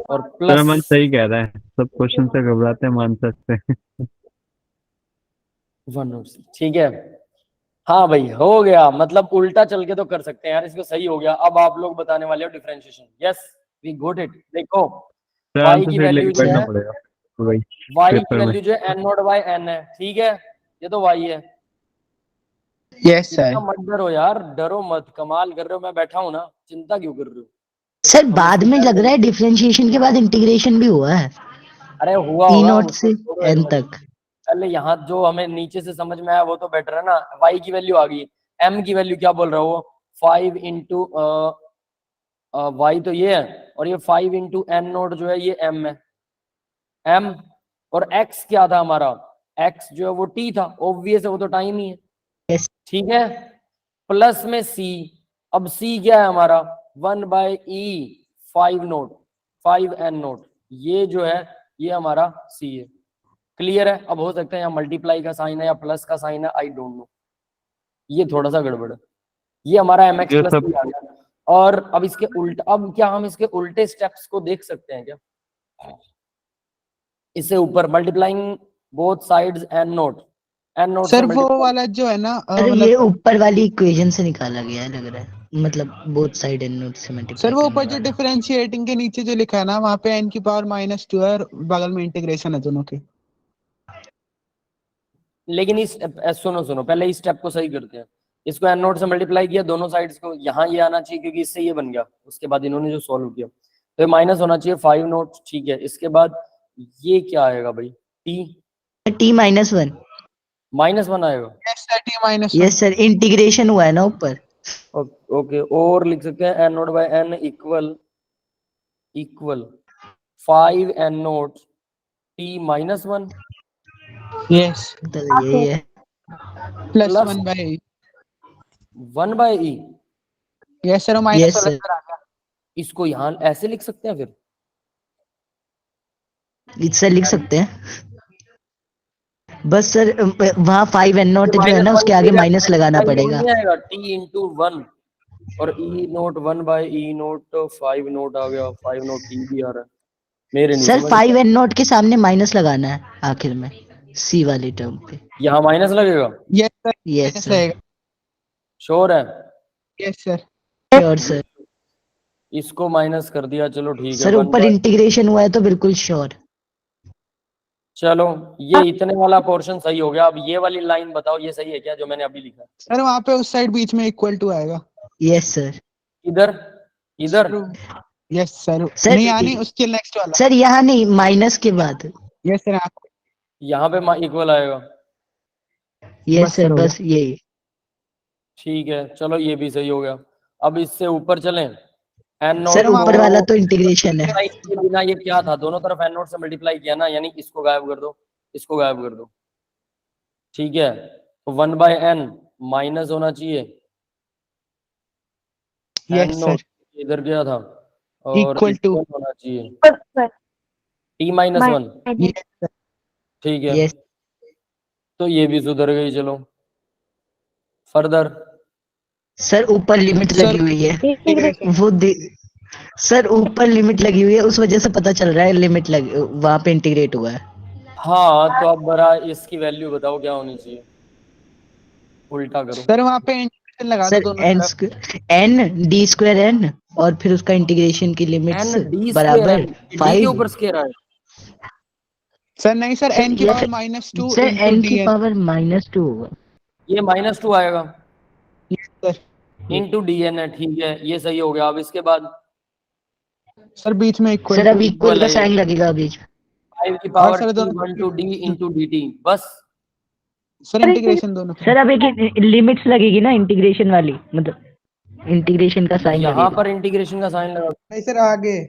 और मेरा मन प्लस सही कह रहा है, सब क्वेश्चन से घबराते हैं, मान सकते हैं। 1 नोट। ठीक है हाँ भाई हो गया, मतलब उल्टा चल के तो कर सकते हैं यार, इसको सही हो गया। अब आप लोग बताने वाले हो differentiation. Yes we got it. देखो ध्यान y से की फिर वैल्यू लेके जो बैठना है पड़ेगा भाई y की पेपर में। वैल्यू जो है n नोट बाय n है। ठीक है ये तो y है। यस इतना सर। मत डरो यार, डरो मत, कमाल कर रहे हो, मैं बैठा हूं ना, चिंता क्यों कर रहे हो। सर हम बाद इसको में लग रहा है डिफरेंशिएशन के बाद इंटीग्रेशन भी हुआ है अरे हुआ ई होगा, नॉट उसको से छोड़ो एक n मिनट। तक। पहले यहाँ जो हमें नीचे से समझ में आया वो तो बेटर है ना। y की वैल्यू आ गई, m की वैल्यू क्या बोल रहा है वो 5 इंटू y तो ये है, और ये 5 इंटू n नोट जो है ये m है m, और x क्या था हमारा, x जो है वो t था, ऑब्वियस है वो तो टाइम ही है। Yes. ठीक है प्लस में c, अब c क्या है हमारा 1 bye e 5 note 5n note, ये जो है ये हमारा c है। क्लियर है। अब हो सकता है यहाँ मल्टीप्लाई का साइन है या प्लस का साइन है, आई डोंट नो, ये थोड़ा सा गड़बड़ है। ये हमारा एम एक्स ये प्लस सब आ गया। और अब इसके उल्टा, अब क्या हम इसके उल्टे स्टेप्स को देख सकते हैं क्या, इससे ऊपर multiplying both sides N naught से सर वो मल्टीप्लाई। वाला जो है ना अरे मतलब ये ऊपर वाली इक्वेशन से निकाला गया है लग रहा है, मतलब बोथ साइड n नोट से सर मल्टीप्लाई वो करने ऊपर जो वाला। डिफरेंशिएटिंग के नीचे जो लिखा है ना वहाँ पे n की पावर -2 है और बगल में इंटीग्रेशन है दोनों के। लेकिन इस सुनो सुनो पहले इस स्टेप को सही करते हैं। इसको एन नोट से मल्टीप्लाई किया दोनों साइड्स को, यहाँ ये आना चाहिए क्योंकि इससे ये बन गया, उसके बाद इन्होंने जो सॉल्व किया तो ये माइनस होना चाहिए 5 नोट। ठीक है इसके बाद ये क्या आएगा भाई, t -1। -1 आएगा। Yes sir t-1। Yes sir integration हुआ है ना ऊपर। ओके और लिख सकते हैं N naught by N equal 5 N naught t-1 yes तो यही है। Plus plus 1 by 1 by E. Yes sir yes minus sir, वाला आ गया। इसको यहाँ ऐसे लिख सकते हैं फिर, इससे लिख सकते हैं। बस सर वहाँ 5 n नोट जो है ना उसके आगे माइनस लगाना पड़ेगा। नहीं आएगा t इंटू 1, और ई note 1 by E note 5 note आ गया, 5 नोट टी भी आ रहा है, मेरे नहीं सर समझ। 5 n नोट के सामने माइनस लगाना है आखिर में सी वाली टर्म पे। यहाँ माइनस लगेगा, yes sir yes minus sir, रहेगा। श्योर है। Yes sir sure sir. इसको माइनस कर दिया, चलो ठीक है सर 1 ऊपर बाय। इंटीग्रेशन हुआ है तो बिल्कुल श्योर। चलो ये इतने वाला पोर्शन सही हो गया। अब ये वाली लाइन बताओ ये सही है क्या जो मैंने अभी लिखा, सर वहाँ पे उस साइड बीच में इक्वल टू आएगा। Yes sir. इधर इधर यस सर सर नहीं आनी उसके नेक्स्ट वाला। सर यहाँ नहीं, माइनस के बाद। यस सर आप यहाँ पे इक्वल आएगा। यस बस सर सर हो बस यही। ठीक है चलो ये भी सही हो गया। अब इससे ऊपर चलें, एन नोट सर ऊपर वाला को तो इंटीग्रेशन है। मल्टीप्लाई किए बिना ये क्या था, दोनों तरफ एन नोट से मल्टीप्लाई किया ना, यानी इसको गायब कर दो, इसको गायब कर दो। ठीक है तो 1 बाय एन माइनस होना चाहिए एन यस नोट, सर इधर गया था, और इक्वल टू इक्वल होना चाहिए पर t-1। यस सर ठीक है, यस तो ये भी सुधर गई। चलो फर्दर। सर, ऊपर लिमिट सर लगी हुई है इंटीग्रेशन वो सर ऊपर लिमिट लगी हुई है, उस वजह से पता चल रहा है लिमिट लगी वहां पे इंटीग्रेट हुआ है। हाँ तो अब बड़ा इसकी वैल्यू बताओ क्या होनी चाहिए, उल्टा करो। सर वहां पे इंटीग्रेशन लगा दो सर दोनों एन तरफ। एन डी स्क्वायर एन और फिर उसका इंटीग्रेशन की लिमिट्स एन डी स्क्वायर बराबर एन, डी के 5। ऊपर स्क्वायर आए। सर नहीं सर, सर n की ये power -2 sir into N D की एन। पावर -2 होगा। ये -2 आएगा सर इंटू डी एन है, ठीक है ये सही हो गया। अब इसके बाद सर बीच में इक्वल सर अब टू। इक्वल का है ये, साइन लगेगा बीच में। 5 की और पावर सर t दोनों 1 to D into D T, बस। सर इंटीग्रेशन दोनों तरफ। सर अब एक लिमिट्स लगेगी ना इंटीग्रेशन वाली, मतलब इंटीग्रेशन का साइन यहाँ लगेगा। पर इंटीग्रेशन का साइन लगा। नहीं सर आगे।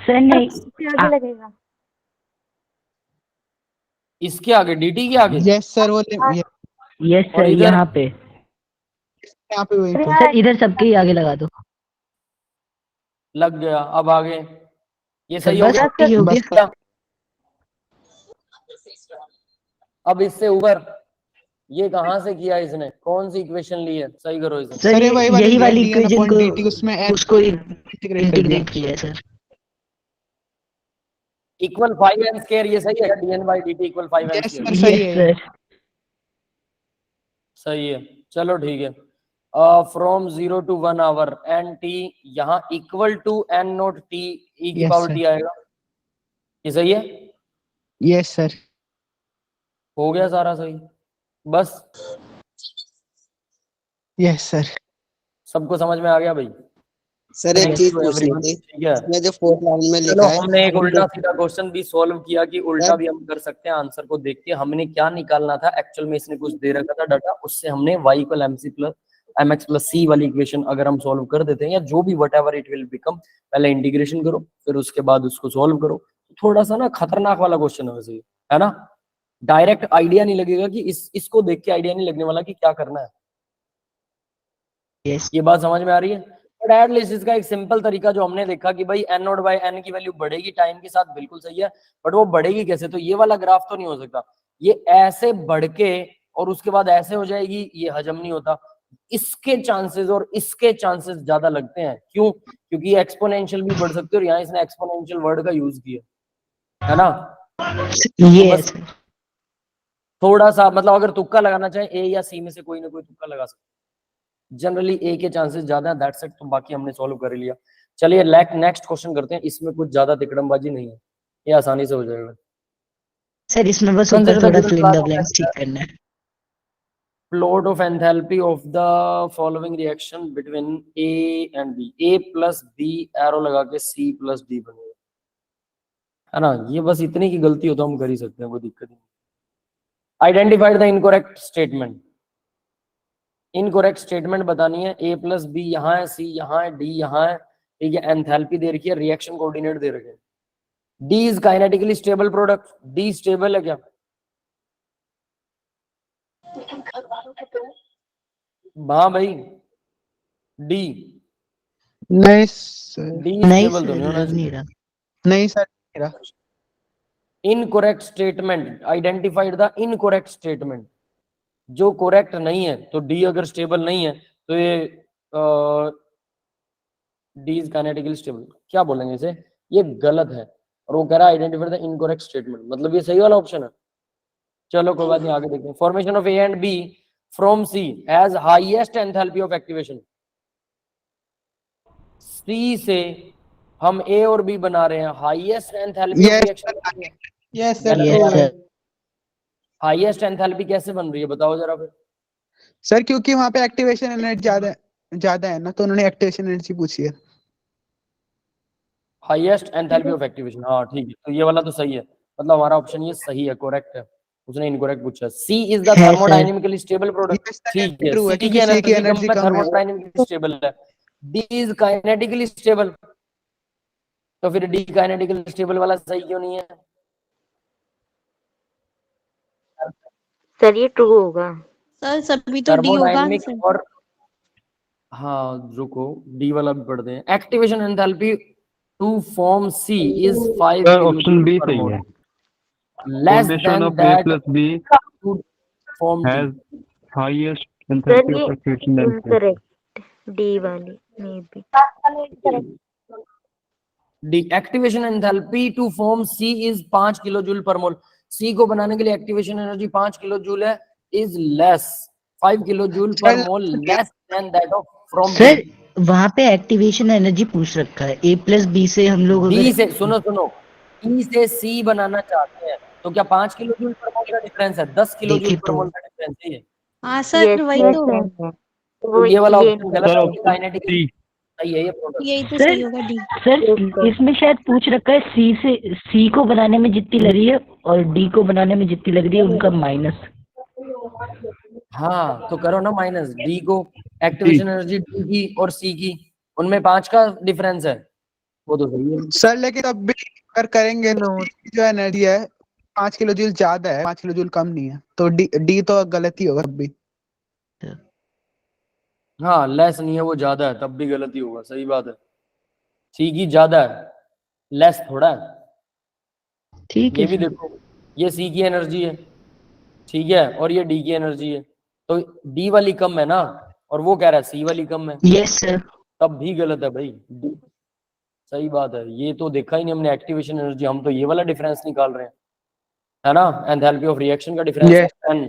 सर नहीं, इससे आगे लगेगा। इसके आगे dt के आगे, यस सर वो यस और सर इधर यहाँ पे। यहाँ पे वहीं पे। सर इधर सबके ही आगे लगा दो। लग गया। अब आगे ये सर सही हो बस गया। यही हो बस गया। अब इससे ऊपर ये कहाँ से किया इसने, कौन सी इक्वेशन ली है, सही करो इसे। सर ये वही वाली यही लिया, वाली dn इक्वेशन अपॉन को dt, उसमें n उसको इंटीग्रेट कर दिया। इंटीग्रेट किया है सर। इक्वल 5n स्क्वायर, ये सही है, dn by dt equal 5n yes square, sir सही यस है। सर। सही है। चलो ठीक है। From 0 to 1 hour N T, यहाँ equal to n naught t e की Yes, पावर sir. t आएगा, ये सही है। Yes sir. हो गया सारा सही, बस। Yes sir. सबको समझ में आ गया भाई। सर एक Thank चीज you पूछनी everyone, थी, ठीक है। इसमें जो 4th लाइन में चलो लिखा है हमने एक हम उल्टा लोग- सीधा क्वेश्चन भी सॉल्व किया कि उल्टा सर भी हम कर सकते हैं। आंसर को देख के हमने क्या निकालना था, एक्चुअल में इसने कुछ दे रखा था डाटा, उससे हमने y equal mc plus mx plus c वाली इक्वेशन अगर हम सॉल्व कर देते हैं, या जो भी व्हाटएवर इट विल बिकम, पहले इंटीग्रेशन करो फिर उसके बाद उसको सॉल्व करो। थोड़ा सा ना खतरनाक वाला क्वेश्चन है वैसे ये, है ना। डायरेक्ट आइडिया नहीं लगेगा कि इसको देख के आइडिया नहीं लगने वाला कि क्या करना है। यस ये बात समझ में आ रही है। बट एटलीस्ट इसका एक सिंपल तरीका जो हमने देखा कि भाई n नॉट बाई n की वैल्यू बढ़ेगी टाइम के साथ, बिल्कुल सही है। बट वो बढ़ेगी कैसे, तो ये वाला ग्राफ तो नहीं हो सकता, ये ऐसे बढ़ के और उसके बाद ऐसे हो जाएगी, ये हजम नहीं होता। इसके चांसेस और इसके चांसेस ज्यादा लगते हैं, क्यों, क्योंकि ये एक्सपोनेंशियल भी बढ़ सकते हैं, और यहाँ इसने एक्सपोनेंशियल वर्ड का यूज किया है ना। यस थोड़ा सा मतलब अगर तुक्का लगाना चाहे ए या सी में से कोई ना कोई तुक्का लगा सकते हैं। जनरली ए के चांसेस ज्यादा है, दैट्स इट। तो बाकी हमने सॉल्व कर लिया। चलिए नेक्स्ट क्वेश्चन करते हैं। इसमें कुछ ज्यादा तिकड़मबाजी नहीं है, ये आसानी से हो जाएगा। सर इसमें बस Consider ऊपर the थोड़ा given फिल इन class द of ब्लैंक्स ठीक करना है। plot of enthalpy of the following reaction between A and B, A plus B arrow लगा के C plus D बनेगा, है ना। ये बस इतनी की गलती हो तो हम कर ही सकते हैं, कोई दिक्कत नहीं। Identified the incorrect statement, incorrect statement बतानी है। A प्लस बी यहाँ है, C यहाँ है, D यहाँ है, ठीक है। एंथैल्पी दे रखी है, रिएक्शन कोऑर्डिनेट दे रखे हैं। D is kinetically stable product, D stable है क्या? हाँ भाई, D नहीं सर। D नहीं स्टेबल तो सर नहीं होना लग चाहिए। नहीं रहा। नहीं सर मेरा। Incorrect statement, identified the incorrect statement, जो करेक्ट नहीं है। तो डी अगर स्टेबल नहीं है तो ये डी इज काइनेटिकली स्टेबल, क्या बोलेंगे इसे, ये गलत है। और वो कह रहा है आइडेंटिफाइड द इनकरेक्ट स्टेटमेंट, मतलब ये सही वाला ऑप्शन है। चलो कोई बात नहीं, आगे देखते हैं। Formation of A and B from C has highest enthalpy of activation. C से हम ए और बी बना रहे हैं, highest enthalpy of yes reaction. Yes sir yes true है। सर। हाईएस्ट एंथैल्पी कैसे बन रही है बताओ जरा फिर। सर क्योंकि वहां पे एक्टिवेशन एनर्जी ज्यादा है ना, तो उन्होंने एक्टिवेशन एनर्जी पूछी है। हाईएस्ट एंथैल्पी ऑफ एक्टिवेशन, हाँ ठीक है। तो ये वाला तो सही है, मतलब हमारा ऑप्शन ये सही है, करेक्ट है। उसने इनकरेक्ट पूछा। सी इज द है sir. Thermodynamically stable product, yes sir ठीक है। ट्रू है, सी की क्योंकि सी की एनर्जी कम एनर्जी है, कम है। थर्मोडायनेमिकली स्टेबल है। डी इज काइनेटिकली स्टेबल, तो फिर डी काइनेटिकली स्टेबल वाला सही क्यों नहीं है? सर ये ट्रू होगा। सर सभी तो डी होगा थर्मोडायनेमिक आंसर। और हाँ रुको, डी वाला भी पढ़ते हैं। Activation enthalpy to form C is 5 sir option B सही है। less Combination than of A that plus B to form D. has highest sir enthalpy ये of fluctuation than C. Incorrect D वाली मे B D activation enthalpy to form C is 5 kilojoule per mole. C को बनाने के लिए activation energy 5 kilojoule है, is less 5 kilojoule per mole less than that of from sir D. वहां पे activation energy पूछ रखा है A प्लस बी से हम लोग D अगर से सुनो E से C बनाना चाहते हैं तो क्या 5 किलोजूल पर मोल का डिफरेंस है, 10 किलोजूल देखे पर तो मोल का डिफरेंस है ये. हाँ सर वही ये तो सेम है तो वो ये वाला ये ऑप्शन गलत सर है, ऑप्शन काइनेटिक सी. सही है ये प्रोडक्ट. यही तो सर सही होगा डी. सर इसमें शायद पूछ रखा है सी से सी को बनाने में जितनी लग रही है और डी को बनाने में जितनी लग रही है उनका माइनस. हाँ तो करो ना माइनस. डी को एक्टिवेशन एनर्जी डी की और सी की, उनमें 5 का डिफरेंस है, वो तो सही है. सर लेकिन अब भी अगर करेंगे तो जो एनर्जी है 5 किलो जूल ज्यादा है, 5 किलो जूल कम नहीं है, तो डी तो गलत ही होगा अब भी. हाँ लेस नहीं है, वो ज्यादा है, तब भी गलती होगा. सही बात है, सी की ज्यादा है, लेस थोड़ा है. ठीक ये है भी सर. देखो, ये सी की एनर्जी है, ठीक है, और ये डी की एनर्जी है, तो डी वाली कम है ना, और वो कह रहा है सी वाली कम है, यस सर. तब भी गलत है भाई. सही बात है, ये तो देखा ही नहीं हमने एक्टिवेशन एनर्जी, हम तो ये वाला डिफरेंस निकाल रहे हैं, है ना, एंथैल्पी ऑफ रिएक्शन का डिफरेंस है Yes. 10.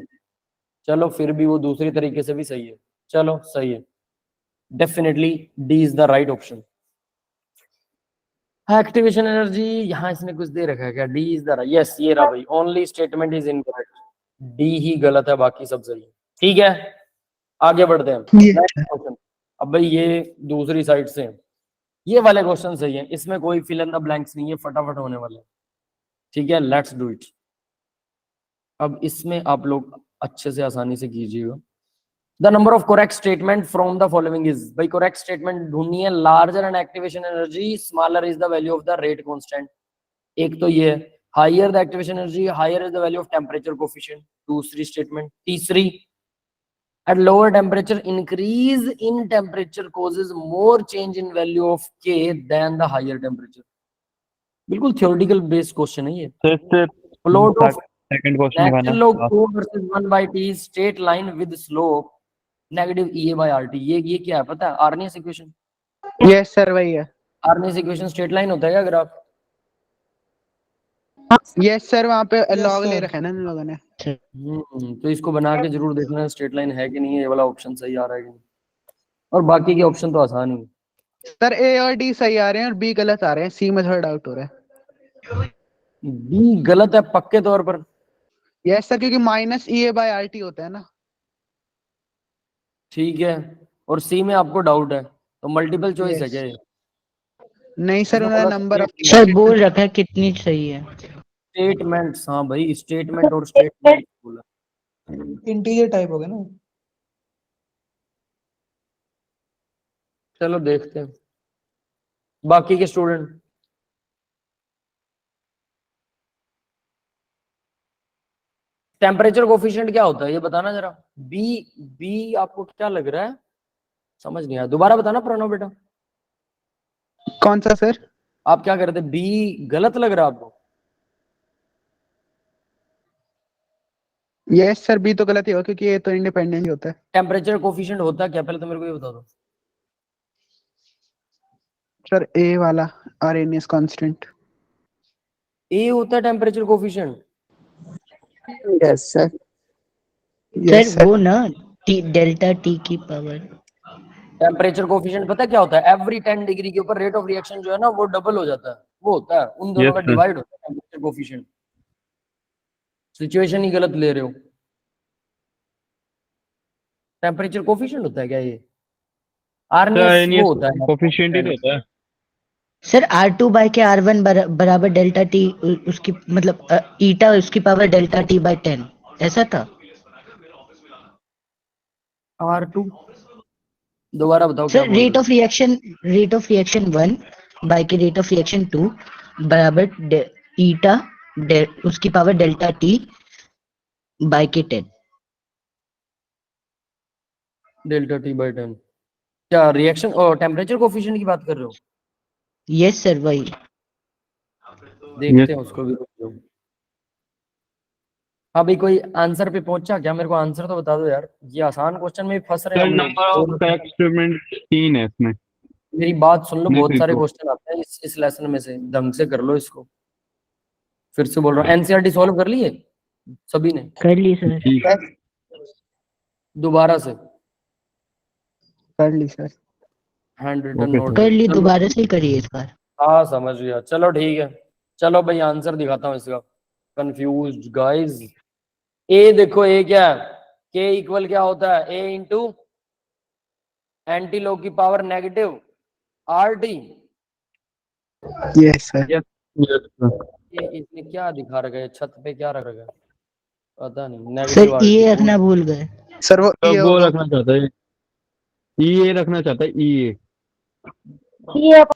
चलो फिर भी वो दूसरी तरीके से भी सही है. चलो सही है, definitely D is the right option. Activation energy यहाँ इसने कुछ दे रखा है क्या? डी इज द यस, ये रहा भाई. Only statement is incorrect, D ही गलत है, बाकी सब सही है. ठीक है, आगे बढ़ते हैं. Yes. Next question. अब भाई ये दूसरी साइड से हैं. ये वाले क्वेश्चन सही है, इसमें कोई फिल इन द ब्लैंक्स नहीं है, फटाफट होने वाले हैं. ठीक है, लेट्स डू इट. अब इसमें आप लोग अच्छे से आसानी से कीजिएगा. The number of correct statement from the following is. भाई करेक्ट स्टेटमेंट ढूंढनी है. Larger and activation energy, smaller is the value of the rate constant. एक तो ये है. Higher the activation energy, higher is the value of temperature coefficient. दूसरी statement. तीसरी, at lower temperature increase in temperature causes more change in value of K than the higher temperature. बिल्कुल theoretical based question है ये. So इससे Plot of second question का natural log 2 versus 1 by t straight line with slope negative EA by RT. ये क्या है पता है? Arrhenius equation. Yes सर वही है. Arrhenius equation straight line होता है क्या ग्राफ? यस सर वहाँ पे लॉग ले रखा है ना इन लोगों ने. तो इसको बना के जरूर देखना स्ट्रेट लाइन है कि नहीं है, ये वाला ऑप्शन सही आ रहा है कि नहीं. और बाकी के ऑप्शन तो आसान ही है. सर ए और डी सही आ रहे हैं और बी गलत आ रहे हैं, सी में थोड़ा डाउट हो रहा है. बी गलत है पक्के तौर पर. यस सर क्योंकि माइनस ई ए बाय आर टी होता है ना. ठीक है, और सी में आपको डाउट है, तो मल्टीपल चॉइस है क्या ये? नहीं सर उन्होंने नंबर ऑफ सर बोल रखा है कितनी सही है. स्टेटमेंट्स. हाँ भाई स्टेटमेंट और स्टेटमेंट बोला. इंटीजर टाइप हो गया ना. चलो देखते हैं बाकी के स्टूडेंट. टेम्परेचर कोफिशिएंट क्या होता है ये बताना जरा. बी आपको क्या लग रहा है? समझ नहीं आया, दोबारा बताना प्रणव बेटा. कौन सा सर? आप क्या करते? बी गलत लग रहा है आपको? यस सर बी तो गलत ही होगा क्योंकि ये तो इंडिपेंडेंट ही होता है. टेम्परेचर कोफिशिएंट होता है क्या, पहले तो मेरे को ये बता दो. सर ए वाला आरएनएस कांस्टेंट. ए होता है temperature coefficient. Yes sir. Sir वो ना टी डेल्टा टी की पावर. टेम्परेचर कोफिशिएंट पता है क्या होता है? एवरी 10 डिग्री के ऊपर रेट ऑफ रिएक्शन जो है ना वो डबल हो जाता है, वो होता है उन दोनों Yes, का sir. डिवाइड होता है टेम्परेचर कोफिशिएंट. सिचुएशन ही गलत ले रहे हो. टेम्परेचर कोफिशिएंट होता है क्या ये? आरएनएस वो होता है कोफिशिएंट ही तो होता है. सर R2 बाय के R1 बराबर डेल्टा टी, उसकी मतलब ईटा उसकी पावर डेल्टा टी बाय 10 ऐसा था. R2 दोबारा बताओ क्या सर बोल रहे रेट ऑफ रिएक्शन 1 बाय के रेट ऑफ रिएक्शन 2 बराबर ईटा उसकी पावर डेल्टा टी बाय के 10. Delta T by 10. क्या रिएक्शन और टेम्परेचर कोफिशिएंट की बात कर रहे हो? यस सर वही. देखते हैं उसको भी. हाँ भाई, कोई आंसर पे पहुंचा क्या? मेरे को आंसर तो बता दो यार, ये आसान क्वेश्चन में भी फंस रहे सर हैं हम नंबर ऑफ लोग। एक्सपेरिमेंट 3 है इसमें। मेरी बात सुन लो, नहीं बहुत थी सारे तो क्वेश्चन आते हैं इस लेसन में से, ढंग से कर लो इसको। फिर से बोल रहा हूँ, एनसीईआरटी सॉल्व कर लिए सभी ने? कर ली सर। जी दोबारा से कर ली sir. Hand written okay note. Sir. कर ली, चलो, दोबारा से ही करिए इस बार। हाँ समझ गया, चलो ठीक है। चलो भाई आंसर दिखाता हूँ इसका। Confuse guys. ए देखो, ए क्या है? के इक्वल क्या होता है? ए इंटू एंटी लॉग की power negative R T. Yes sir. Yes yes sir. ये इसने क्या दिखा रखा है छत पे, क्या रख रखा है पता नहीं, सर नेगेटिव आर ये टी। रखना भूल गए। सर वो तो ये वो होगा। रखना चाहता है, ये रखना चाहता है ये। ये यस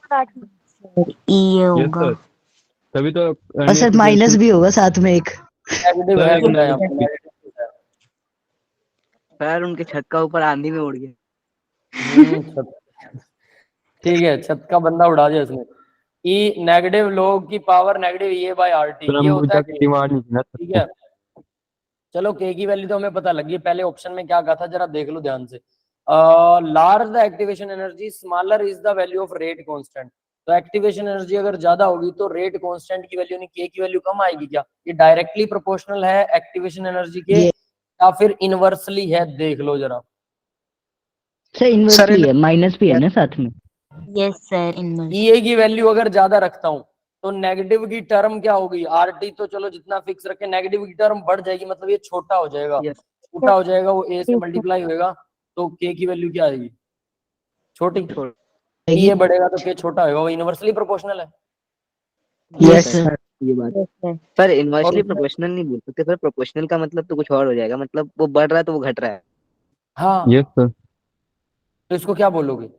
होगा। सर, तभी तो और सर माइनस भी होगा साथ में एक। नेगेटिव सर है एक बेटा, यहाँ पे नेगेटिव। नेगेटिव है। सर उनके छत का ऊपर आंधी में उड़ गया। छत, ठीक है, छत का बंदा उड़ा दिया इसने। ई नेगेटिव लोग की पावर नेगेटिव ए बाय आर टी, सर ये होता है अंबुजा की K, दीवार नहीं थी ना छत ठीक पे। है। चलो के की वैल्यू तो हमें पता लगी है। पहले ऑप्शन में क्या कहा था जरा देख लो ध्यान से। Large the activation energy, smaller is the value of rate constant. तो एक्टिवेशन एनर्जी अगर ज्यादा होगी तो रेट कांस्टेंट की वैल्यू नहीं, के की वैल्यू कम आएगी क्या? ये डायरेक्टली प्रोपोर्शनल है एक्टिवेशन एनर्जी के, ये या फिर इनवर्सली है? देख लो जरा। सर इन्वर्सली है, माइनस भी है ना साथ में। Yes sir, inverse. ईए की वैल्यू अगर ज्यादा रखता हूं तो नेगेटिव की टर्म क्या होगी? आरटी तो चलो जितना फिक्स रखे, नेगेटिव की टर्म बढ़ जाएगी, मतलब ये छोटा हो जाएगा। यस छोटा हो जाएगा, वो ए से मल्टीप्लाई होएगा, तो के की वैल्यू क्या आएगी? छोटी। ये बढ़ेगा तो के छोटा होगा, वो इनवर्सली प्रोपोर्शनल है। Yes sir sir. ये बात। Yes sir. सर और इनवर्सली उसमें प्रोपोर्शनल नहीं बोल सकते सर, प्रोपोर्शनल का मतलब तो कुछ और हो जाएगा, मतलब वो बढ़ रहा है तो वो घट रहा है। हाँ, यस सर। तो इसको क्या बोलोगे?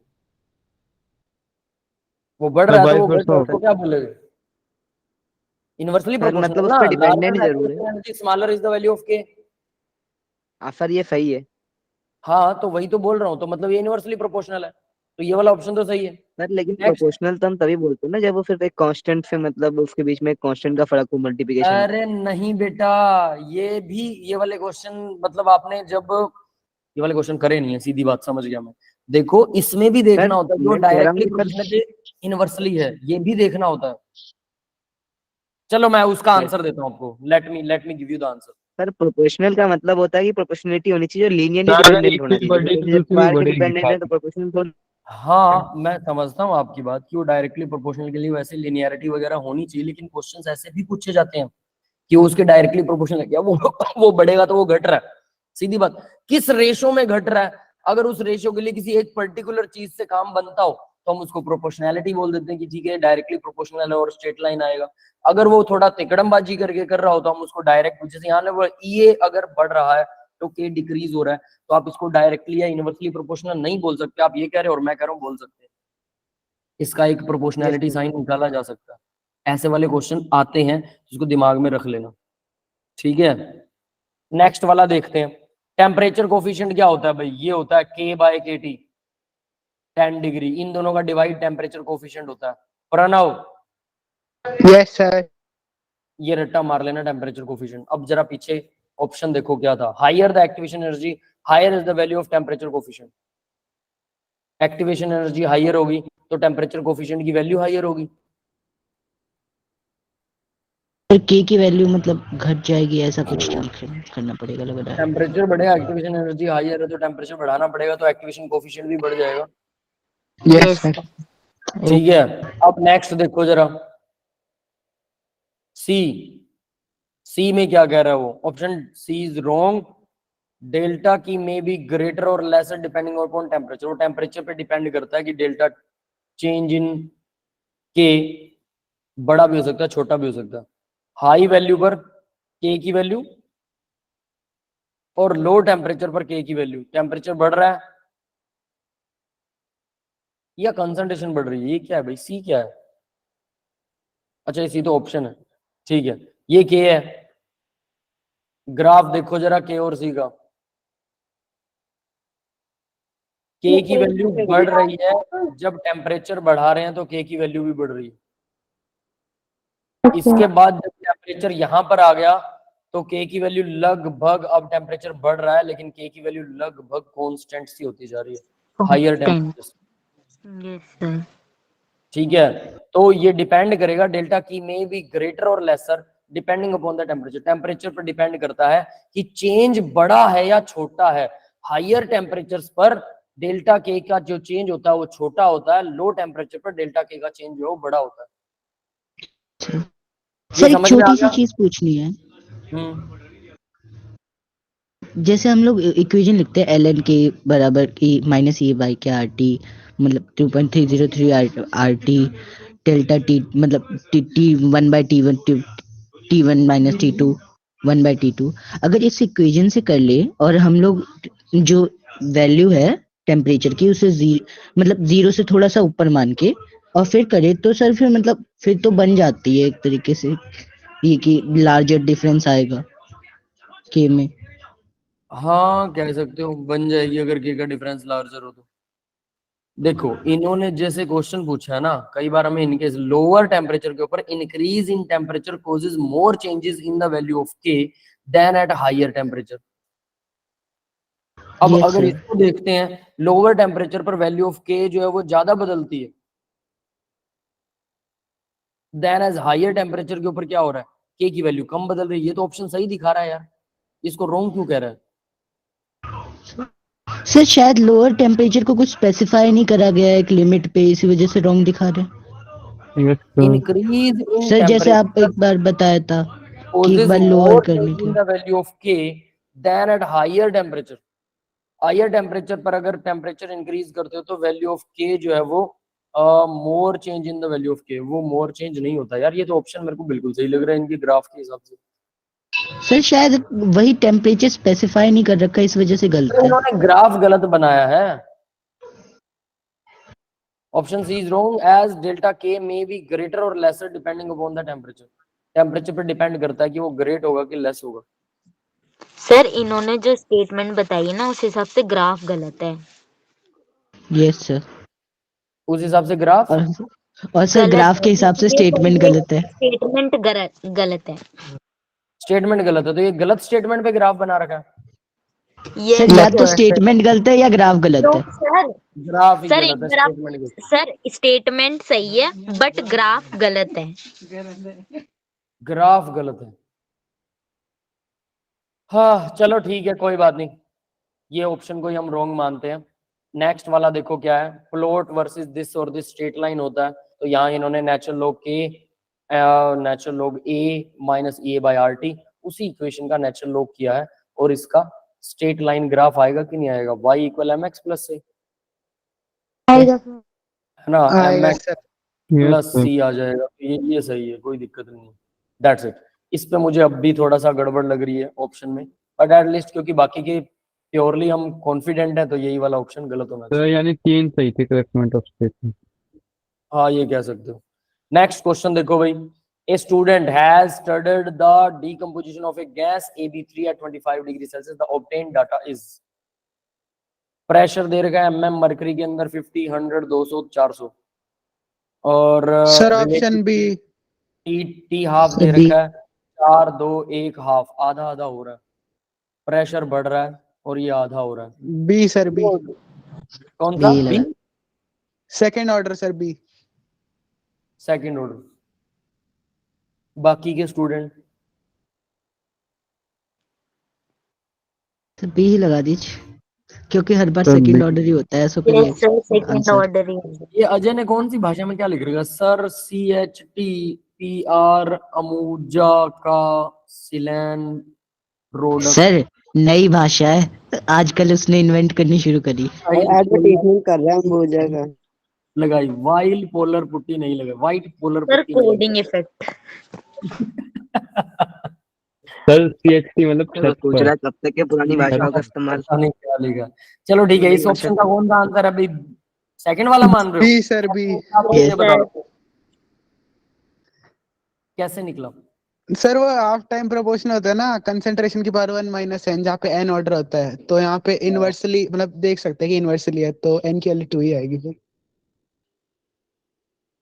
वो बढ़ सर रहा है तो वाइस वो घट वर्सा रहा है, हो उसको सकता क्या बोलोगे? इनवर्सली सर मतलब प्रोपोर्शनल उस ना। पर डिपेंडेंट लार्जर जरूर है। Activation energy, smaller is the value of के। हाँ सर ये सही है। हाँ, तो वही तो बोल रहा हूँ, तो मतलब ये इनवर्सली प्रोपोर्शनल है, तो ये वाला ऑप्शन तो सही है। सर लेकिन नेक्स्ट। प्रोपोर्शनल तो हम तभी बोलते हैं ना जब वो फिर एक कांस्टेंट से, मतलब उसके बीच में एक कांस्टेंट का फर्क हो, मल्टीप्लिकेशन हो। अरे नहीं बेटा, ये भी, ये वाले क्वेश्चन मतलब आपने जब ये वाले क्वेश्चन करे नहीं है, सीधी बात, समझ गया मैं। देखो इसमें भी सर देखना होता है, जो मैं कह रहा हूँ डायरेक्टली कि सर प्रोपोर्शनल इनवर्सली है, ये भी देखना होता है। चलो मैं उसका सर आंसर देता हूँ आपको, let me give you the answer. Sir proportional का मतलब होता है कि प्रोपोर्शनलिटी होनी चाहिए, लीनियरली सर अगर डिपेंडेंट एक होना की चाहिए, बढ़ेगी जैसे तो जब दूसरी भी स्क्वायर के बढ़ेगी डिपेंडेंट है तो साथ प्रोपोर्शनल तो। हाँ, मैं समझता हूँ आपकी बात कि वो डायरेक्टली प्रोपोर्शनल के लिए वैसे लिनियरिटी वगैरह होनी चाहिए, लेकिन क्वेश्चंस ऐसे भी पूछे जाते हैं कि उसके डायरेक्टली प्रोपोर्शनल है क्या, वो बढ़ेगा तो वो घट रहा है। सीधी बात, किस रेशो में घट रहा है? अगर उस रेशो के लिए किसी एक पर्टिकुलर चीज से काम बनता हो तो हम उसको प्रोपोर्शनैलिटी बोल देते हैं कि ठीक है डायरेक्टली प्रोपोर्शनल है और स्ट्रेट लाइन आएगा। अगर वो थोड़ा तिकड़मबाजी करके कर रहा हो तो हम उसको डायरेक्ट, जैसे यहाँ ये अगर बढ़ रहा है तो के डिक्रीज हो रहा है, तो आप इसको डायरेक्टली या इनवर्सली प्रोपोर्शनल नहीं बोल सकते। आप ये कह रहे हो और मैं कह रहा हूँ बोल सकते हैं, इसका एक यस प्रोपोर्शनैलिटी सर। साइन निकाला जा सकता है। ऐसे वाले क्वेश्चन आते हैं, जिसको दिमाग में रख लेना, ठीक है। नेक्स्ट वाला देखते हैं। टेम्परेचर कोफिशिएंट क्या होता है भाई? ये होता है के बाय के टी, 10 डिग्री, इन दोनों का डिवाइड टेम्परेचर कोफिशिएंट होता है। Pranav, yes sir. ये रट्टा मार लेना टेम्परेचर कोफिशिएंट। अब जरा पीछे ऑप्शन देखो क्या था। Higher the activation energy, higher is the value of temperature coefficient. Activation energy higher होगी तो टेम्परेचर कोफिशिएंट की वैल्यू हायर होगी। फिर के की वैल्यू मतलब घट जाएगी, ऐसा कुछ करना पड़ेगा लग रहा है। टेम्परेचर बढ़ेगा, एक्टिवेशन एनर्जी हायर है तो टेम्परेचर बढ़ाना पड़ेगा, तो एक्टिवेशन कोफिशिएंट भी बढ़ जाएगा। Yes sir. ठीक है, अब नेक्स्ट देखो जरा। सी, सी में क्या कह रहा है वो? Option C is wrong. Delta K may be greater और लेसर डिपेंडिंग अपॉन टेम्परेचर। वो टेम्परेचर पे डिपेंड करता है कि डेल्टा चेंज इन के बड़ा भी हो सकता है छोटा भी हो सकता है। हाई वैल्यू पर के की वैल्यू और लो टेम्परेचर पर के की वैल्यू, टेम्परेचर बढ़ रहा है या कंसंट्रेशन बढ़ रही है? ये क्या है भाई? सी क्या है? अच्छा, सी तो ऑप्शन है, ठीक है। ये के है, ग्राफ देखो जरा के और सी का। के की वैल्यू बढ़ रही है, जब टेम्परेचर बढ़ा रहे हैं तो के की वैल्यू भी बढ़ रही है। इसके बाद जब टेम्परेचर यहां पर आ गया तो के की वैल्यू लगभग, अब टेम्परेचर बढ़ रहा है लेकिन के की वैल्यू लगभग कांस्टेंट सी होती जा रही है higher Constant. Temperature. Yes, sir. ठीक है, तो ये डिपेंड करेगा, delta K may be greater और lesser depending upon the temperature. Temperature पर डिपेंड करता है कि चेंज बड़ा है या छोटा है। हायर टेम्परेचर्स पर डेल्टा के का जो चेंज होता है वो छोटा होता है, लो टेम्परेचर पर डेल्टा के का चेंज जो है वो बड़ा होता है। सर एक समझ में आ छोटी सी गया? चीज पूछनी है। हम्म, जैसे हम लोग इक्वेशन लिखते हैं एल एन के बराबर E minus E by K R T, मतलब 2.303 आर टी डेल्टा टी, मतलब T one by T one minus T two 1/T2। अगर इस इक्वेशन से कर ले और हम लोग जो वैल्यू है टेम्परेचर की उसे मतलब 0 से थोड़ा सा ऊपर मान के और फिर करे तो सर फिर मतलब फिर तो बन जाती है एक तरीके से ये कि लार्जर डिफरेंस आएगा के में। हाँ कह सकते हो, बन जाएगी अगर के का डिफरेंस लार्जर हो तो। देखो इन्होंने जैसे क्वेश्चन पूछा है ना, कई बार हमें इनके लोअर टेम्परेचर के ऊपर increase in temperature causes more changes in the value of के देन एट हायर टेम्परेचर। अब Yes, अगर sir. इसको देखते हैं, लोअर टेम्परेचर पर वैल्यू ऑफ के जो है वो ज्यादा बदलती है, देन एज हायर टेम्परेचर के ऊपर क्या हो रहा है, के की वैल्यू कम बदल रही है। ये तो ऑप्शन सही दिखा रहा है यार, इसको रॉन्ग क्यों कह रहा है? सर शायद लोअर टेम्परेचर को कुछ स्पेसिफाई नहीं करा गया है एक लिमिट पे, इसी वजह से रॉन्ग दिखा रहे हैं। Yes sir. Increase in sir जैसे आप टेम्परेचर एक बार बताया था कि एक causes बार लोअर more करने change in के। the value of K than at higher temperature। Higher temperature पर अगर टेम्परेचर इंक्रीज करते हो तो वैल्यू ऑफ के जो है वो more change in the value of K, वो मोर चेंज नहीं होता यार। ये तो ऑप्शन मेरे को बिल्कुल सही लग रहा है इनके ग्राफ के हिसाब से। सर शायद वही टेम्परेचर स्पेसिफाई नहीं कर रखा, इस वजह से गलत तो है। इन्होंने ग्राफ गलत बनाया है। Option C is wrong as delta K may be greater और lesser depending upon the temperature. Temperature पर डिपेंड करता है कि वो ग्रेट होगा कि लेस होगा। सर इन्होंने जो स्टेटमेंट बताई है ना उस हिसाब से ग्राफ गलत है। Yes sir. उस हिसाब से ग्राफ और सर गलत ग्राफ है के हिसाब से स्टेटमेंट गलत है। स्टेटमेंट गलत है। स्टेटमेंट गलत है, तो ये गलत स्टेटमेंट पे ग्राफ बना रखा है। ये सर या तो स्टेटमेंट गलत है या ग्राफ गलत तो है। सर ग्राफ ही सर गलत एक है, बार आप स्टेटमेंट गलत। सर स्टेटमेंट सही है बट ग्राफ गलत है। ग्राफ गलत है। हाँ चलो ठीक है, कोई बात नहीं, ये ऑप्शन को ही हम रॉन्ग मानते हैं। नेक्स्ट वाला देखो क्या है, प्लॉट वर्सेस दिस और दिस स्ट्रेट लाइन होता है। तो यहाँ इन्होंने नेचुरल लॉग के natural log A minus A by R T उसी इक्वेशन का नेचुरल लॉग किया है, और इसका स्ट्रेट लाइन ग्राफ आएगा कि नहीं आएगा, Y equal M X plus से, आएगा है ना, एम आएगा X sir. Plus yes sir. C आ जाएगा। तो ये सही है, कोई दिक्कत नहीं है। That's it. इस पे मुझे अब भी थोड़ा सा गड़बड़ लग रही है ऑप्शन में, बट एटलीस्ट क्योंकि बाकी के प्योरली हम कॉन्फिडेंट है तो यही वाला ऑप्शन गलत होना सर चाहिए। यानी 3 सही थी करेक्टमेंट ऑफ स्टेटमेंट। हाँ ये कह सकते हो। नेक्स्ट क्वेश्चन देखो भाई, a student has studied the decomposition of a gas AB3 at 25 degree Celsius. The obtained data is, pressure दे रखा है एमएम मरकरी के अंदर 50, 100, 200, 400, और sir option B. T half दे बी। रखा है 4, 2, 1 हाफ, आधा आधा हो रहा है। प्रेशर बढ़ रहा है और ये आधा हो रहा है। B sir B. कौन सा बी बी? लगा। Second order sir B. Second order. बाकी के स्टूडेंट बी ही लगा दीजिए क्योंकि हर बार सर सेकंड बी। ऑर्डर ही होता है, सो यस सर फिर सेकंड आंसर। ऑर्डर ही ये अजय ने कौन सी भाषा में क्या लिख रखा, सर CHTPR अमूजा का सिलेन प्रोडक्ट। सर नई भाषा है, आजकल उसने इन्वेंट करनी शुरू करी। और एडवर्टीजमेंट कर रहा है अंबुजा का। लगाई वाइल पोलर पुट्टी नहीं लगाई, वाइट पोलर सर पुट्टी नहीं कोडिंग इफेक्ट। सर CHT मतलब तो छत सोच पर। रहा है कब तक ये पुरानी भाषाओं का इस्तेमाल। पता नहीं क्या लिखा। चलो ठीक है, इस ऑप्शन का कौन सा आंसर है भाई? सेकंड वाला मान रहे हो? B sir B. मुझे Yes. बताओ कैसे निकला। सर वो हाफ टाइम प्रोपोर्शनल होता है ना, कंसंट्रेशन की पावर 1 माइनस एन, जहाँ पे एन ऑर्डर होता है, तो यहाँ पे इनवर्सली मतलब देख सकते हैं कि इनवर्सली है, तो एन की वैल्यू 2 ही आएगी sir.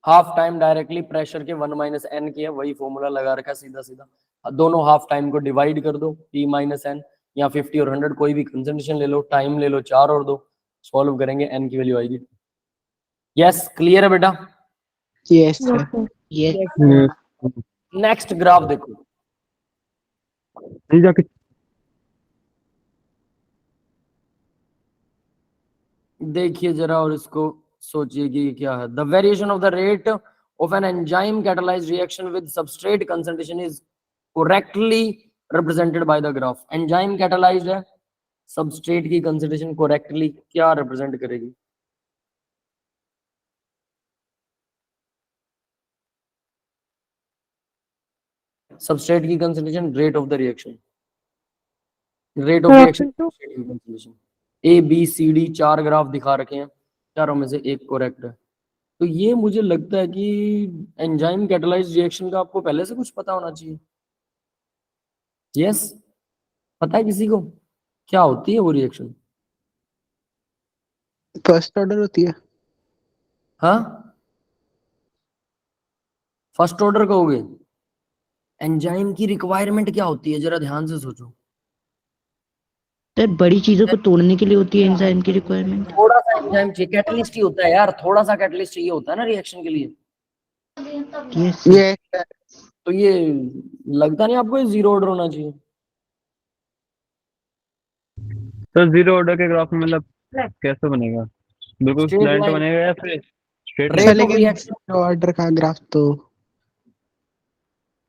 Half time directly pressure के 1 माइनस एन की है, वही फॉर्मूला लगा रखा सीधा सीधा। दोनों हाफ टाइम को डिवाइड कर दो, T माइनस एन, या 50 और 100 कोई भी कंसंट्रेशन ले लो, टाइम ले लो 4 और 2, सॉल्व करेंगे एन की वैल्यू आएगी। यस, क्लियर है बेटा? Yes sir. ये नेक्स्ट ग्राफ देखो, नहीं जाके देखिए जरा और इसको सोचिए कि ये क्या है। The variation of the rate of an enzyme catalysed reaction with substrate concentration is correctly represented by the graph. Enzyme catalysed है, सबस्ट्रेट की कंसंट्रेशन करेक्टली क्या रिप्रेजेंट करेगी? सबस्ट्रेट की concentration, rate of the reaction, rate of reaction concentration. A B C D 4 graph दिखा रखे हैं, चारों में से एक करेक्ट है। तो ये मुझे लगता है कि एंजाइम कैटलाइज्ड रिएक्शन का आपको पहले से कुछ पता होना चाहिए। यस, पता है किसी को क्या होती है वो रिएक्शन? फर्स्ट ऑर्डर होती है। हाँ, फर्स्ट ऑर्डर कहोगे? एंजाइम की रिक्वायरमेंट क्या होती है, जरा ध्यान से सोचो। सर बड़ी चीजों को तोड़ने के लिए होती है एंजाइम की रिक्वायरमेंट। थोड़ा सा एंजाइम चाहिए, कैटलिस्ट ही होता है यार, थोड़ा सा कैटलिस्ट चाहिए होता है ना रिएक्शन के लिए। यस ये तो ये लगता नहीं आपको ये जीरो ऑर्डर होना चाहिए? तो जीरो ऑर्डर के ग्राफ में मतलब कैसे बनेगा? बिल्कुल Straight स्लैंट line। बनेगा या फिर स्ट्रेट Rate सर of लेकिन reaction। ऑर्डर का ग्राफ तो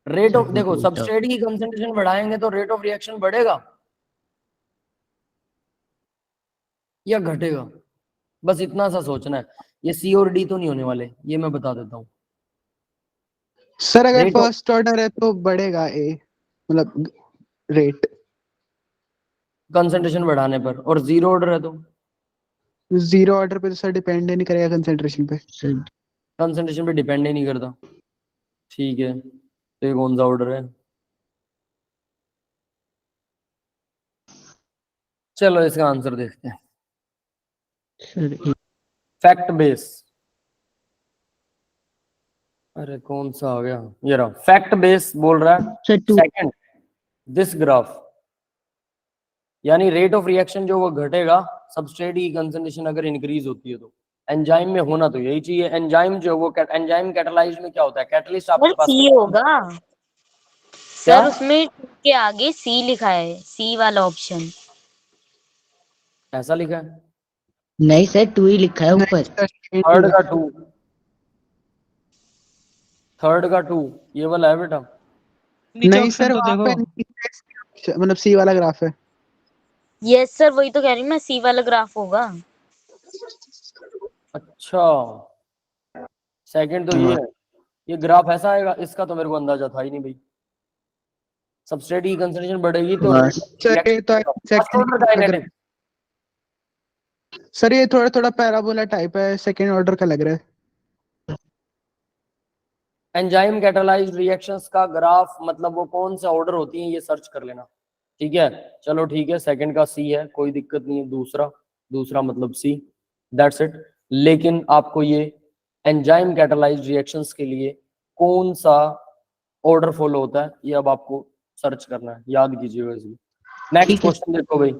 रेट ऑफ, देखो बिल्कुल, सबस्ट्रेट की कंसंट्रेशन बढ़ाएंगे तो रेट ऑफ रिएक्शन बढ़ेगा या घटेगा? बस इतना सा सोचना है। ये सी और डी तो नहीं होने वाले, ये मैं बता देता हूँ। सर अगर Rate of- फर्स्ट ऑर्डर है तो बढ़ेगा ए, मतलब रेट। कंसंट्रेशन बढ़ाने पर, और जीरो ऑर्डर है तो जीरो ऑर्डर पे तो सर डिपेंड ही नहीं करेगा कंसंट्रेशन पे। सर कंसंट्रेशन पे डिपेंड ही नहीं करता। ठीक है, तो ये कौन सा ऑर्डर है? चलो इसका आंसर देखते हैं। सर फैक्ट बेस, अरे कौन सा आ गया, ये रहा। फैक्ट बेस बोल रहा है sir two second this graph, यानी रेट ऑफ रिएक्शन जो वो घटेगा सबस्ट्रेट की कंसंट्रेशन अगर इंक्रीज होती है तो। एंजाइम में होना तो यही चाहिए। एंजाइम जो वो एंजाइम कैटलाइज्ड में क्या होता है? कैटलिस्ट आपके सर पास सी होगा क्या? सर, उसमें के आगे सी लिखा है, सी वाला ऑप्शन। ऐसा लिखा है? नहीं सर टू ही लिखा है ऊपर। थर्ड का 2, थर्ड का 2 ये वाला है बेटा। नहीं सर वहाँ पे मतलब सी वाला ग्राफ है। यस सर, वही तो कह रही हूँ मैं, सी वाला ग्राफ होगा। अच्छा, सेकंड तो ये है। ये ग्राफ ऐसा आएगा, इसका तो मेरे को अंदाजा था ही नहीं भाई। सबस्ट्रेट की कंसंट्रेशन बढ़ेगी तो बस। सर ये तो फर्स्ट ऑर्डर काइनेटिक। सर ये थोड़ा थोड़ा पैराबोला टाइप है, सेकंड ऑर्डर का लग रहा है। एंजाइम कैटालाइज्ड रिएक्शंस का ग्राफ मतलब वो कौन सा ऑर्डर होती है, ये सर्च कर लेना। ठीक है, चलो ठीक है, सेकंड का सी है, कोई दिक्कत नहीं है। दूसरा मतलब सी, दैट्स इट। लेकिन आपको ये एंजाइम कैटालाइज्ड रिएक्शंस के लिए कौन सा ऑर्डर फॉलो होता है ये अब आपको सर्च करना है, याद कीजिएगा इसलिए। नेक्स्ट ठीक है। क्वेश्चन देखो भाई।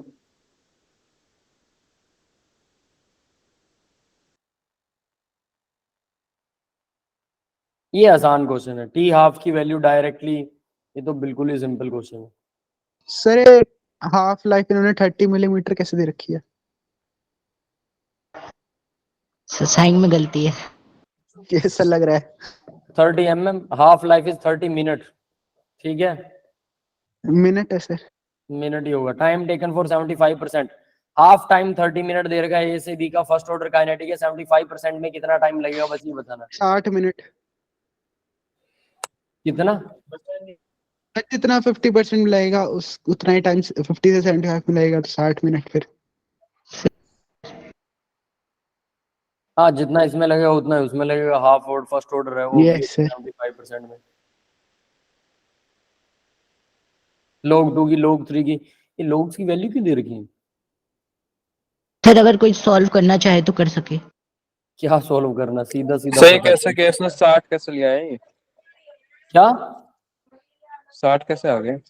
ये आसान क्वेश्चन है, टी हाफ की वैल्यू डायरेक्टली, ये तो बिल्कुल ही सिंपल क्वेश्चन है। सर ये हाफ लाइफ इन्होंने 30 मिलीमीटर कैसे दे रखी है? सर साइन में गलती है। कैसा लग रहा है? 30 mm, half life is 30 minute. ठीक है, मिनट है सर। मिनट ही होगा। Time taken for 75%, half time 30 minute दे रखा है। ए से बी का फर्स्ट ऑर्डर काइनेटिक है, 75% में कितना टाइम लगेगा बस ये बताना। 60 मिनट। कितना? जितना 50% लगेगा उस उतना ही टाइम 50 से 75 में लगेगा तो 60 मिनट फिर। हाँ, जितना इसमें लगेगा उतना ही उसमें लगेगा। हाफ और फर्स्ट ऑर्डर है वो Yes, sir. 75% में। log 2 की log 3 की, ये logs की वैल्यू क्यों दे रखी है? सर अगर कोई सॉल्व करना चाहे तो कर सके। क्या सॉल्व करना, सीधा सीधा सही पता कैसे केस ने 60 कैसे लिया है ये? क्या 60 कैसे आ गए?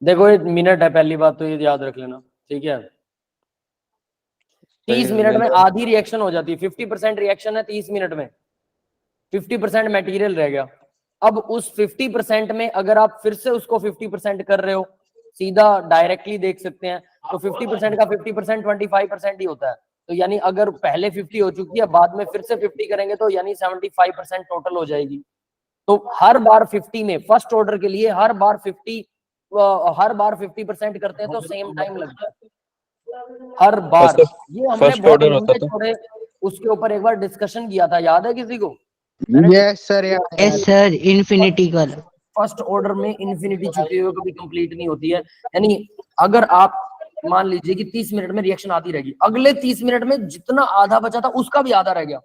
देखो ये मिनट है, पहली बात तो ये याद रख लेना, ठीक है। 30 मिनट में आधी रिएक्शन हो जाती है, 50% रिएक्शन है 30 मिनट में, 50% मटेरियल रह गया। अब उस 50% में अगर आप फिर से उसको 50% कर रहे हो, सीधा डायरेक्टली देख सकते हैं, तो 50% का 50% 25% ही होता है। तो यानी अगर पहले 50 हो चुकी है, बाद में फिर से 50 करेंगे तो यानी 75% टोटल हो जाएगी। तो हर बार 50 में फर्स्ट ऑर्डर के लिए हर बार 50% करते हैं तो सेम टाइम लगता है हर बार। ये हमने फर्स्ट बहुत ऑर्डर होता लंबे तो चौड़े उसके ऊपर एक बार डिस्कशन किया था, याद है किसी को? मैंने यस सर, यार यस सर, इन्फिनिटी वाला। फर्स्ट ऑर्डर में इन्फिनिटी छुपी हुई कभी कंप्लीट नहीं होती है। यानी अगर आप मान लीजिए कि 30 मिनट में रिएक्शन आती रहेगी, अगले 30 मिनट में जितना आधा बचा था उसका भी आधा रह गया,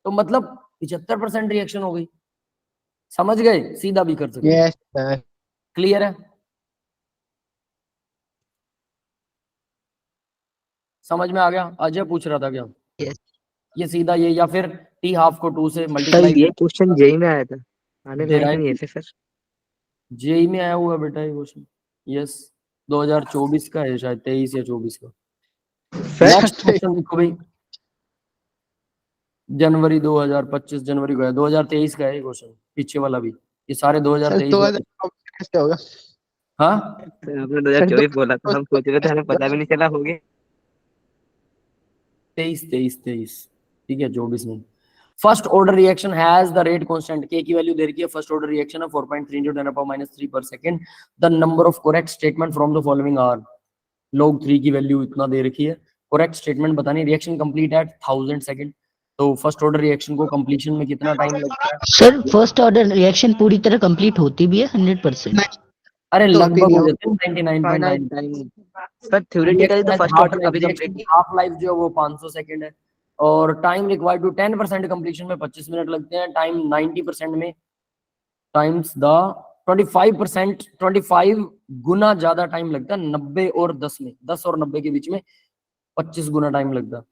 तो मतलब 75% रिएक्शन हो गई। समझ गए? सीधा भी कर सकते। Yes sir. क्लियर है? समझ में आ गया? अजय पूछ रहा था क्या? Yes. ये सीधा ये, या फिर टी हाफ को 2 से सर मल्टीप्लाई ये क्वेश्चन जेई में आया था, आने जेई लायक नहीं है फिर सर। जेई में आया हुआ है बेटा ये क्वेश्चन। यस, 2024 का है शायद, 23 या 24 का। नेक्स्ट क्वेश्चन देखो भाई, जनवरी 2025 जनवरी को है, 2023 का है ये क्वेश्चन, पीछे वाला भी। ये सारे सर 2023 वाले। 2024 कैसे होगा? हाँ सर आपने 2024 बोला था, हम सोच रहे थे, हमें पता भी नहीं चला हो गया। 23 ठीक है, 24 नहीं। First order reaction has the rate constant, के की वैल्यू दे रखी है, फर्स्ट ऑर्डर रिएक्शन है 4.3 × 10⁻³ पर second. The number of correct statement from the following are, log 3 की वैल्यू इतना दे रखी है, करेक्ट स्टेटमेंट बतानी, रिएक्शन कंप्लीट एट 1000 सेकंड। तो फर्स्ट ऑर्डर रिएक्शन को कंप्लीशन में कितना टाइम लगता है? सर फर्स्ट ऑर्डर रिएक्शन पूरी तरह कंप्लीट होती भी है 100%? अरे तो होती लगभग नहीं हो होगी। जाते हैं 99.9। सर थ्योरेटिकली तो फर्स्ट ऑर्डर कभी रिएक्शन कंप्लीट की हाफ लाइफ जो है वो 500 सेकंड है, और टाइम रिक्वायर्ड टू 10% कंप्लीशन में 25 मिनट लगते हैं। टाइम 90% में टाइम्स द 25%, 25 गुना ज्यादा टाइम लगता है 90 और 10 में, 10 और 90 के बीच में 25 गुना टाइम लगता है।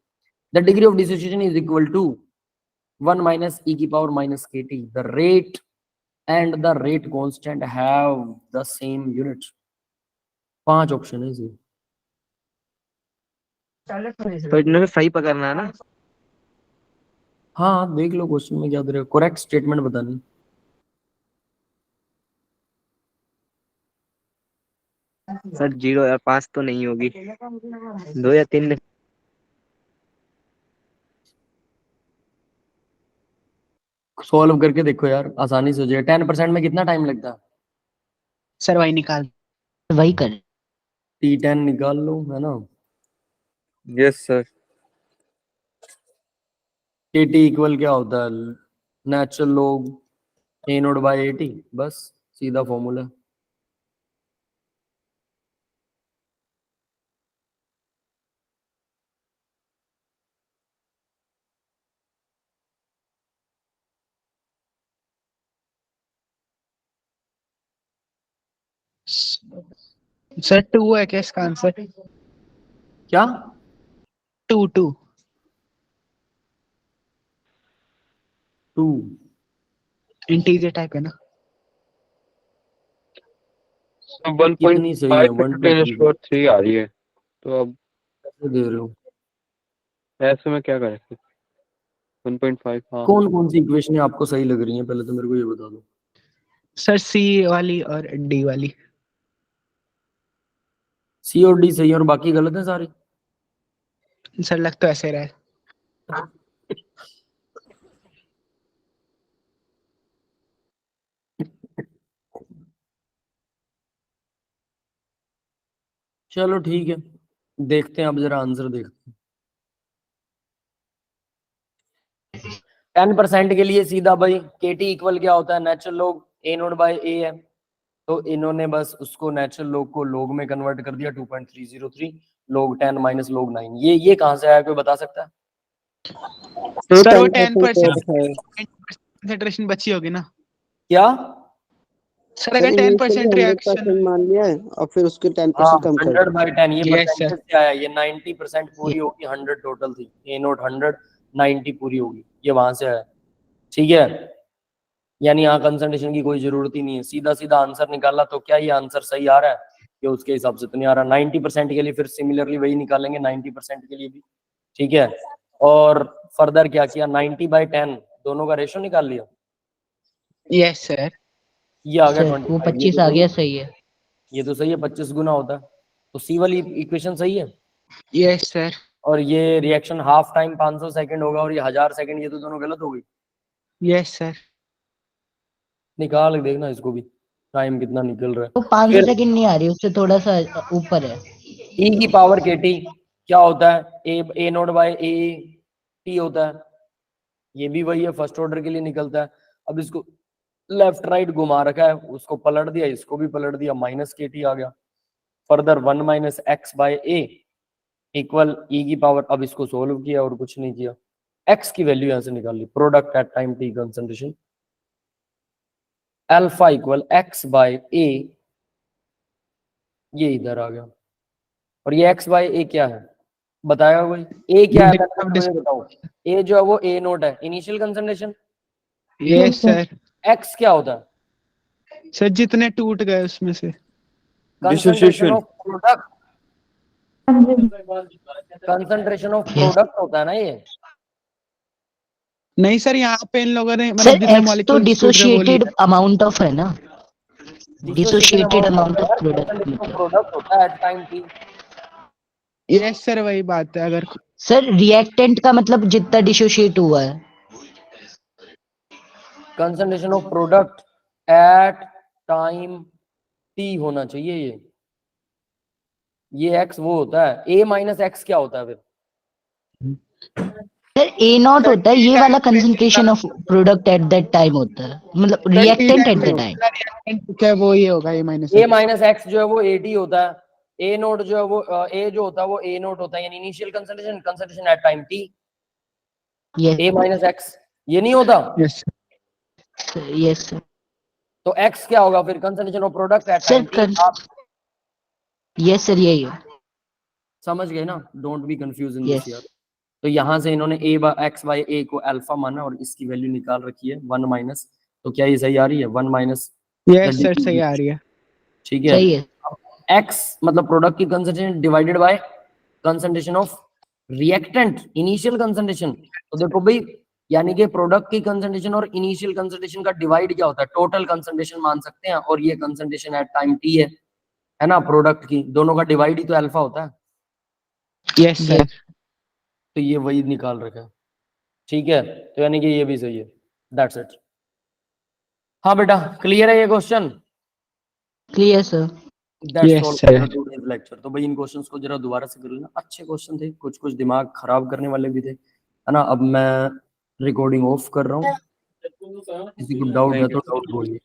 The degree of dissociation is equal to 1 - e⁻−kt। The rate and the rate constant have the same unit. 5 option है इसमें। तो इनमें सही पकड़ना है ना। हाँ देख लो क्वेश्चन में क्या दे रहे हो, करेक्ट स्टेटमेंट बतानी। सर 0 या 5 तो नहीं होगी, 2 या 3। सॉल्व करके देखो यार, आसानी से हो जाएगा। 10% में कितना टाइम लगता है? सर वही निकाल। वही कर। T10 निकाल लो, है ना। Yes sir. KT इक्वल क्या होता है? नेचुरल लॉग A0/80, बस सीधा फॉर्मूला। सर 2 है क्या इसका आंसर? क्या 2 2 2? इंटीजर टाइप है ना। 1.5 कितनी सही है? 10⁻³ आ रही है, तो अब कैसे दे रहे हो? ऐसे में क्या करें? 1.5। हाँ कौन कौन सी इक्वेशन आपको सही लग रही है, पहले तो मेरे को ये बता दो। सर सी वाली और डी वाली। C और D सही है और बाकी गलत है सारी। सर लग तो ऐसे रहा है। चलो ठीक है, देखते हैं अब जरा आंसर देखते हैं। 10% के लिए सीधा भाई KT इक्वल क्या होता है? नेचुरल लॉग A0/A है, तो इन्होंने बस उसको नेचुरल लॉग को लॉग में कन्वर्ट कर दिया, 2.303 log 10 - log 9। ये कहां से आया, कोई बता सकता है? सर वो 10% 10% कंसंट्रेशन बची होगी ना। क्या? सर अगर 10% रिएक्शन 100% मान लिया है और फिर उसके हाँ 10% कम कर 100/10, ये Yes, परसेंटेज से आया। ये 90% पूरी होगी, 100 टोटल थी। A0 100, 90 पूरी होगी, ये वहां से आया। ठीक है, यानी यहाँ कंसंट्रेशन की कोई जरूरत ही नहीं है, सीधा सीधा आंसर निकाला। तो क्या ये आंसर सही आ रहा है कि उसके हिसाब से तो नहीं आ रहा। 90% के लिए फिर सिमिलरली वही निकालेंगे 90% के लिए भी, ठीक है। और फर्दर क्या किया, 90/10 दोनों का रेशो निकाल लिया। Yes sir. ये आ गया सर वो 25, 25 आ गया, सही है। ये तो सही है, 25 गुना होता है, तो सी वाली इक्वेशन सही है। Yes sir. और ये रिएक्शन हाफ टाइम 500 सेकंड होगा और ये 1000 सेकंड, ये तो दोनों गलत हो गई। Yes sir. निकाल के देखना इसको भी, टाइम कितना निकल रहा है। तो 500 फिर सेकंड नहीं आ रही, उससे थोड़ा सा ऊपर है। e की पावर kt क्या होता है, a naught by a t होता है। ये भी वही है, फर्स्ट ऑर्डर के लिए निकलता है। अब इसको लेफ्ट राइट घुमा रखा है, उसको पलट दिया, इसको भी पलट दिया, माइनस kt आ गया। फर्दर 1 माइनस एक्स बाय ए इक्वल e की पावर। अब इसको सोल्व किया और कुछ नहीं किया, x की वैल्यू यहां से निकाल ली, product at time t concentration alpha equal x bye a, ये इधर आ गया। और ये x बाय a क्या है बताया कोई, a क्या है पहले मुझे बताओ। a जो है वो a नोट है, initial concentration. Yes sir. x क्या होता है सर जितने टूट गए उसमें से। Concentration of product, concentration of product होता है ना ये। नहीं सर, यहाँ पे इन लोगों ने सर मतलब जितने एक्स तो मॉलिक्यूल डिसोशिएटेड अमाउंट ऑफ है ना, dissociated amount of concentration of product. Product होता है at time t। Yes sir, वही बात है। अगर सर रिएक्टेंट का मतलब जितना डिसोशिएट हुआ है। Concentration of product at time t होना चाहिए ये x वो होता है, a माइनस एक्स क्या होता है फिर। सर ए नॉट होता है, ये वाला concentration of product at that time होता है, मतलब रिएक्टेंट एट द टाइम। क्या वो ये होगा ए माइनस a माइनस एक्स जो है वो at होता है, a नोट जो है वो a जो होता है वो a नोट होता है, यानी initial concentration, concentration at time t, a minus X ये नहीं होता। Yes yes sir. तो x क्या होगा फिर, concentration of product at time t। आप यस सर, यही है। समझ गए ना, don't be confuse in yes this यार। तो यहाँ से इन्होंने x बाय a को अल्फा माना और इसकी वैल्यू निकाल रखी है 1 माइनस। तो क्या ये सही आ रही है 1 माइनस, यस सर, सही आ रही है। ठीक है। सही है। x मतलब प्रोडक्ट की concentration divided by concentration of reactant initial concentration. तो देखो भाई, यानी कि प्रोडक्ट की कंसंट्रेशन और इनिशियल कंसंट्रेशन का डिवाइड क्या होता है, टोटल कंसंट्रेशन मान सकते हैं। और ये कंसंट्रेशन एट टाइम t है ना, प्रोडक्ट की, दोनों का डिवाइड ही तो अल्फा होता है। Yes sir. तो ये वही निकाल रखा है, ठीक है। तो यानी कि ये भी सही है, दैट्स इट। हाँ बेटा, क्लियर है ये question. Clear sir. Yes, sir. Lecture. तो भाई इन क्वेश्चंस को जरा दोबारा से कर लेना, अच्छे क्वेश्चन थे, कुछ कुछ दिमाग खराब करने वाले भी थे, है ना। अब मैं रिकॉर्डिंग ऑफ कर रहा हूँ, किसी को डाउट है तो डाउट बोलिए।